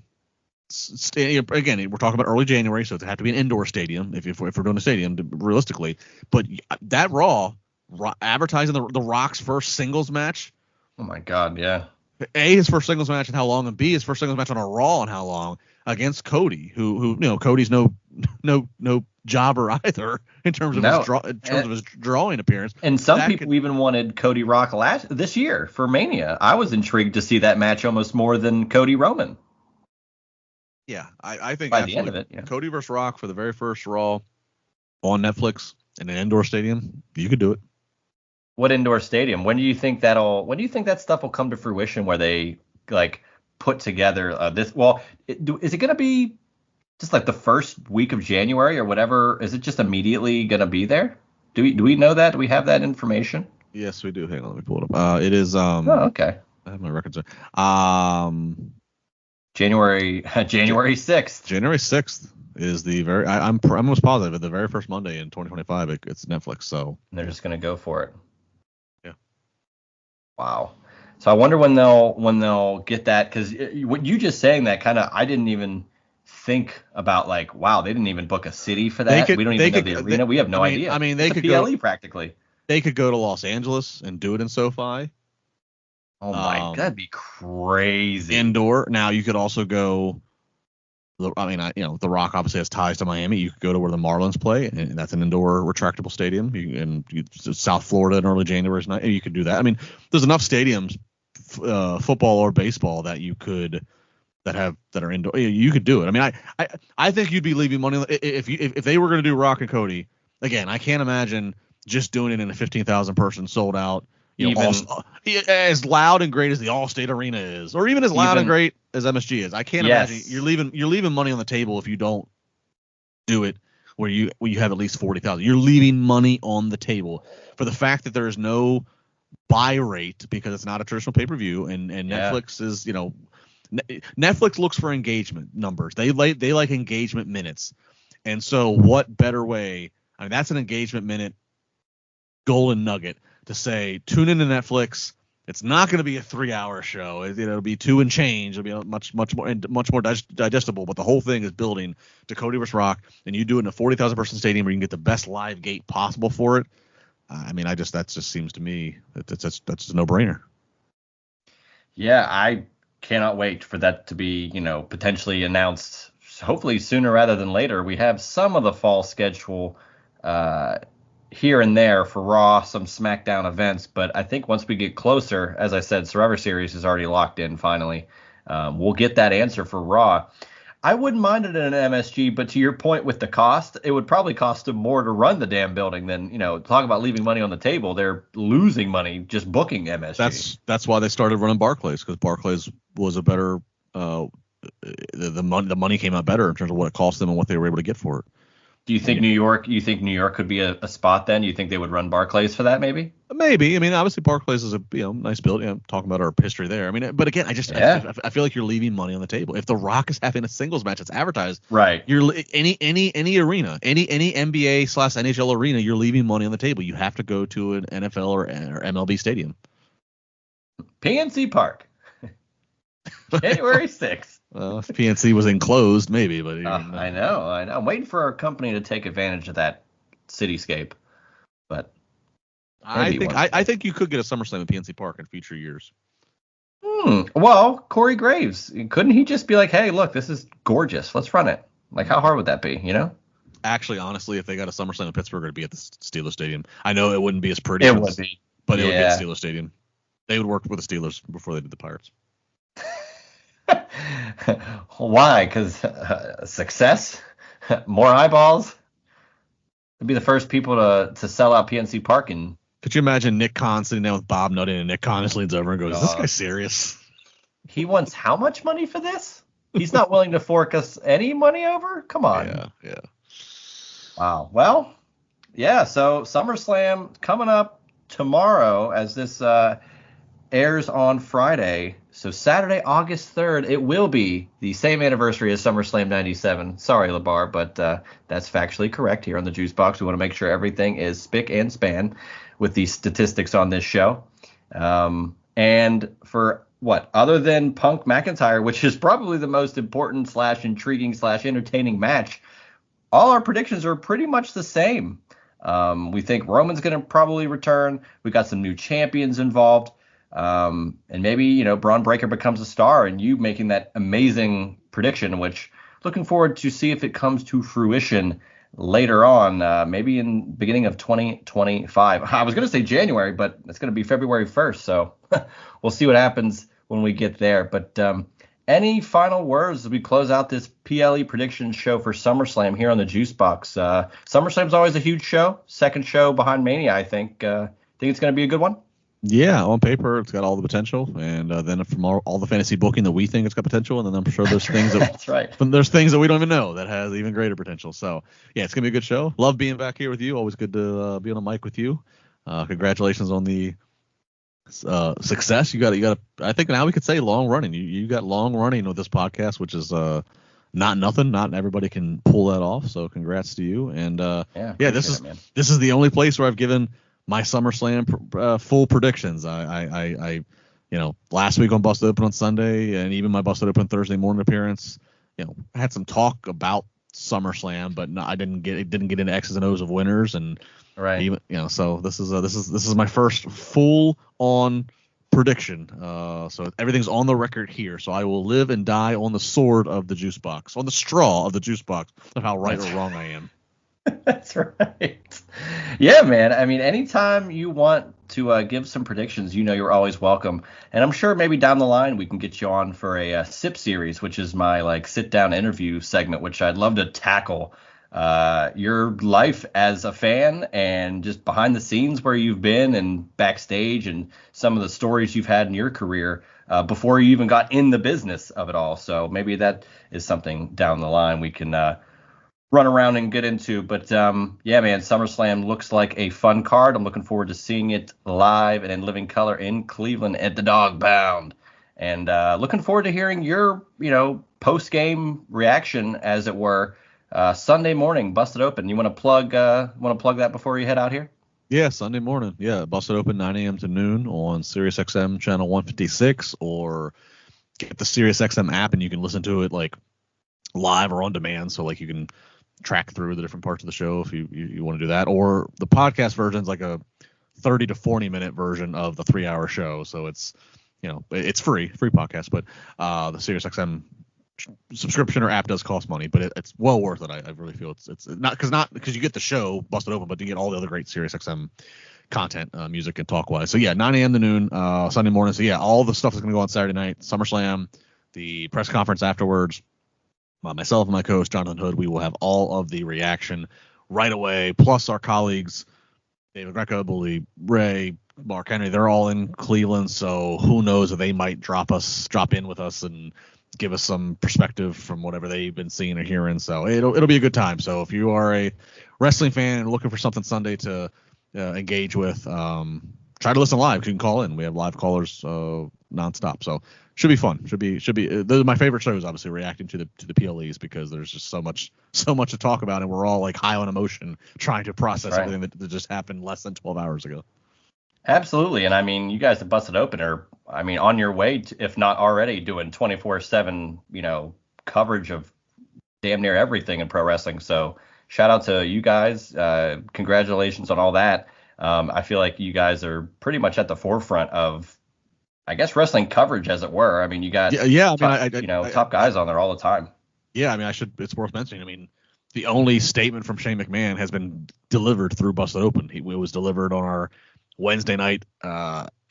S2: again, we're talking about early January, so it had to be an indoor stadium if we're doing a stadium realistically. But that Raw advertising the Rock's first singles match.
S1: Oh my God, yeah.
S2: A, his first singles match and how long, and B, his first singles match on a Raw and how long against Cody, who Cody's no jobber either in terms of his drawing appearance.
S1: And some people even wanted Cody Rock this year for Mania. I was intrigued to see that match almost more than Cody Roman.
S2: Yeah, I think
S1: by the end of it,
S2: Cody versus Rock for the very first Raw on Netflix in an indoor stadium, you could do it.
S1: What indoor stadium? When do you think that stuff will come to fruition where they put together this? Well, is it going to be just the first week of January or whatever? Is it just immediately going to be there? Do we know that? Do we have that information?
S2: Yes, we do. Hang on, let me pull it up. It is.
S1: Okay.
S2: I have my records there.
S1: January 6th.
S2: January 6th is the I'm almost positive at the very first Monday in 2025 it's Netflix. So
S1: they're just going to go for it.
S2: Yeah.
S1: Wow. So I wonder when they'll get that, because what you just saying that kind of, I didn't even think about wow, they didn't even book a city for that. We don't even know the arena. We have no idea.
S2: I mean, they could
S1: PLE practically.
S2: They could go to Los Angeles and do it in SoFi.
S1: Oh my God, that'd be crazy.
S2: Indoor. Now you could also go. The Rock obviously has ties to Miami. You could go to where the Marlins play, and that's an indoor retractable stadium. South Florida in early January is not. You could do that. I mean, there's enough stadiums, football or baseball, that you could that are indoor. You could do it. I mean, I think you'd be leaving money if they were going to do Rock and Cody. Again, I can't imagine just doing it in a 15,000 person sold out. As loud and great as the Allstate Arena is, or even as loud and great as MSG is, I can't imagine you're leaving money on the table if you don't do it where you have at least 40,000. You're leaving money on the table for the fact that there is no buy rate because it's not a traditional pay-per-view, and Netflix is Netflix looks for engagement numbers. They like engagement minutes, and so what better way? I mean, that's an engagement minute golden nugget. To say, tune into Netflix. It's not going to be a 3-hour show. It'll be 2 and change. It'll be much more digestible. But the whole thing is building to Cody vs. Rock, and you do it in a 40,000 person stadium where you can get the best live gate possible for it. I mean, that just seems to me that's a no brainer.
S1: Yeah, I cannot wait for that to be potentially announced. Hopefully sooner rather than later. We have some of the fall schedule here and there for Raw, some SmackDown events, but I think once we get closer, as I said, Survivor Series is already locked in finally. We'll get that answer for Raw. I wouldn't mind it in an MSG, but to your point with the cost, it would probably cost them more to run the damn building than, talk about leaving money on the table. They're losing money just booking MSG.
S2: That's why they started running Barclays, because Barclays was a better the money came out better in terms of what it cost them and what they were able to get for it.
S1: Do you think New York? You think New York could be a spot then? You think they would run Barclays for that? Maybe.
S2: Maybe. I mean, obviously Barclays is a nice building. Talking about our history there. I mean, but again, I feel like you're leaving money on the table. If The Rock is having a singles match that's advertised,
S1: right?
S2: You're any arena, any NBA/NHL arena, you're leaving money on the table. You have to go to an NFL or MLB stadium.
S1: PNC Park, January 6th.
S2: Well, if PNC was enclosed, maybe, but
S1: I know. I'm waiting for our company to take advantage of that cityscape, but
S2: I think you could get a SummerSlam at PNC Park in future years.
S1: Well, Corey Graves, couldn't he just be like, "Hey, look, this is gorgeous. Let's run it." Like, how hard would that be?
S2: Actually, honestly, if they got a SummerSlam in Pittsburgh, it'd be at the Steelers Stadium. I know it wouldn't be as pretty.
S1: It would be,
S2: but it would be at Steelers Stadium. They would work with the Steelers before they did the Pirates.
S1: Why? Because success, more eyeballs. They'd be the first people to sell out PNC Park. And
S2: could you imagine Nick Khan sitting down with Bob Nutting and Nick Khan just leans over and goes, "Is this guy serious?"
S1: He wants how much money for this? He's not willing to fork us any money over? Come on.
S2: Yeah.
S1: Wow. Well, yeah. So SummerSlam coming up tomorrow as this airs on Friday. So Saturday, August 3rd, it will be the same anniversary as SummerSlam 97. Sorry, LaBar, but that's factually correct here on the Juice Box. We want to make sure everything is spick and span with the statistics on this show. And for what, other than Punk McIntyre, which is probably the most important / intriguing / entertaining match, all our predictions are pretty much the same. We think Roman's going to probably return. We got some new champions involved. And maybe, Braun Breaker becomes a star, and you making that amazing prediction, which looking forward to see if it comes to fruition later on, maybe in beginning of 2025. I was going to say January, but it's going to be February 1st. So we'll see what happens when we get there. But any final words as we close out this PLE prediction show for SummerSlam here on the Juice Box? SummerSlam's always a huge show. Second show behind Mania, I think. Think it's going to be a good one?
S2: Yeah, on paper, it's got all the potential, and then from all the fantasy booking that we think it's got potential, and then I'm sure there's things that
S1: that's right.
S2: There's things that we don't even know that has even greater potential. So yeah, it's gonna be a good show. Love being back here with you. Always good to be on the mic with you. Congratulations on the success. You got. I think now we could say long running. You got long running with this podcast, which is not nothing. Not everybody can pull that off. So congrats to you. And this is the only place where I've given my SummerSlam full predictions. I last week on Busted Open on Sunday, and even my Busted Open Thursday morning appearance, I had some talk about SummerSlam, but I didn't get into X's and O's of winners, and
S1: right.
S2: Even, so this is my first full on prediction. So everything's on the record here. So I will live and die on the sword of the Juice Box, on the straw of the Juice Box, of how right or wrong I am.
S1: That's right. Yeah, man. I mean, anytime you want to give some predictions, you're always welcome. And I'm sure maybe down the line we can get you on for a SIP series, which is my sit down interview segment, which I'd love to tackle your life as a fan and just behind the scenes where you've been and backstage and some of the stories you've had in your career before you even got in the business of it all. So maybe that is something down the line we can run around and get into. But yeah, man, SummerSlam looks like a fun card. I'm looking forward to seeing it live and in living color in Cleveland at the Dog Pound. And looking forward to hearing your, post-game reaction, as it were, Sunday morning, Busted Open. You want to plug that before you head out here?
S2: Yeah, Sunday morning. Yeah, Busted Open 9 a.m. to noon on SiriusXM channel 156, or get the SiriusXM app and you can listen to it live or on demand. So you can track through the different parts of the show if you want to do that, or the podcast version is a 30 to 40 minute version of the 3-hour show. So it's it's free podcast, but the SiriusXM subscription or app does cost money, but it's well worth it. I really feel it's not because you get the show Busted Open, but you get all the other great SiriusXM content, music and talk wise. So yeah, 9 a.m. to noon Sunday morning. So yeah, all the stuff is going to go on Saturday night, SummerSlam, the press conference afterwards. Myself and my co-host Jonathan Hood, we will have all of the reaction right away, plus our colleagues David Greco, Bully Ray, Mark Henry. They're all in Cleveland, so who knows if they might drop in with us and give us some perspective from whatever they've been seeing or hearing. So it'll be a good time. So if you are a wrestling fan and looking for something Sunday to engage with, try to listen live. You can call in. We have live callers nonstop. So should be fun. Should be. Those are my favorite shows. Obviously, reacting to the PLEs because there's just so much to talk about, and we're all like high on emotion trying to process everything that just happened less than 12 hours ago.
S1: Absolutely. And I mean, you guys have busted open on your way to, if not already doing 24/7, coverage of damn near everything in pro wrestling. So shout out to you guys. Congratulations on all that. I feel like you guys are pretty much at the forefront of, I guess, wrestling coverage, as it were. I mean, you got top guys on there all the time.
S2: Yeah, I mean, it's worth mentioning. I mean, the only statement from Shane McMahon has been delivered through Busted Open. It was delivered on our Wednesday night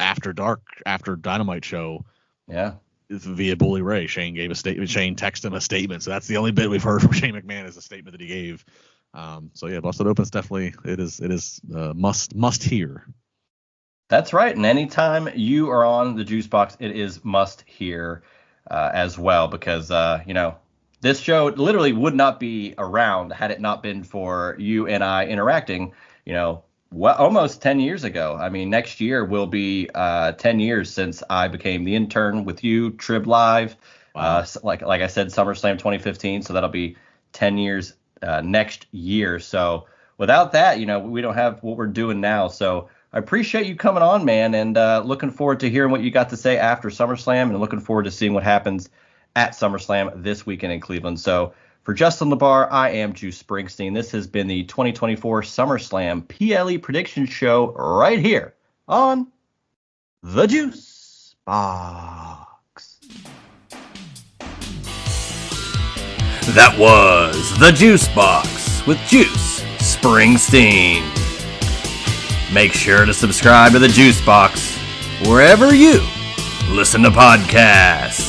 S2: after Dynamite show.
S1: Yeah.
S2: Via Bully Ray. Shane gave a statement. Shane texted him a statement. So that's the only bit we've heard from Shane McMahon is a statement that he gave. So yeah, Busted Open is definitely it is must hear.
S1: That's right. And anytime you are on the Juice Box, it is must hear as well, because this show literally would not be around had it not been for you and I interacting, almost 10 years ago. I mean, next year will be 10 years since I became the intern with you, Trib Live. Wow. Like I said, SummerSlam 2015. So that'll be 10 years next year. So without that, we don't have what we're doing now. So I appreciate you coming on, man, and looking forward to hearing what you got to say after SummerSlam, and looking forward to seeing what happens at SummerSlam this weekend in Cleveland. So for Justin LaBar, I am Juice Springsteen. This has been the 2024 SummerSlam PLE Prediction Show right here on The Juice Box. That was The Juice Box with Juice Springsteen. Make sure to subscribe to The Juice Box wherever you listen to podcasts.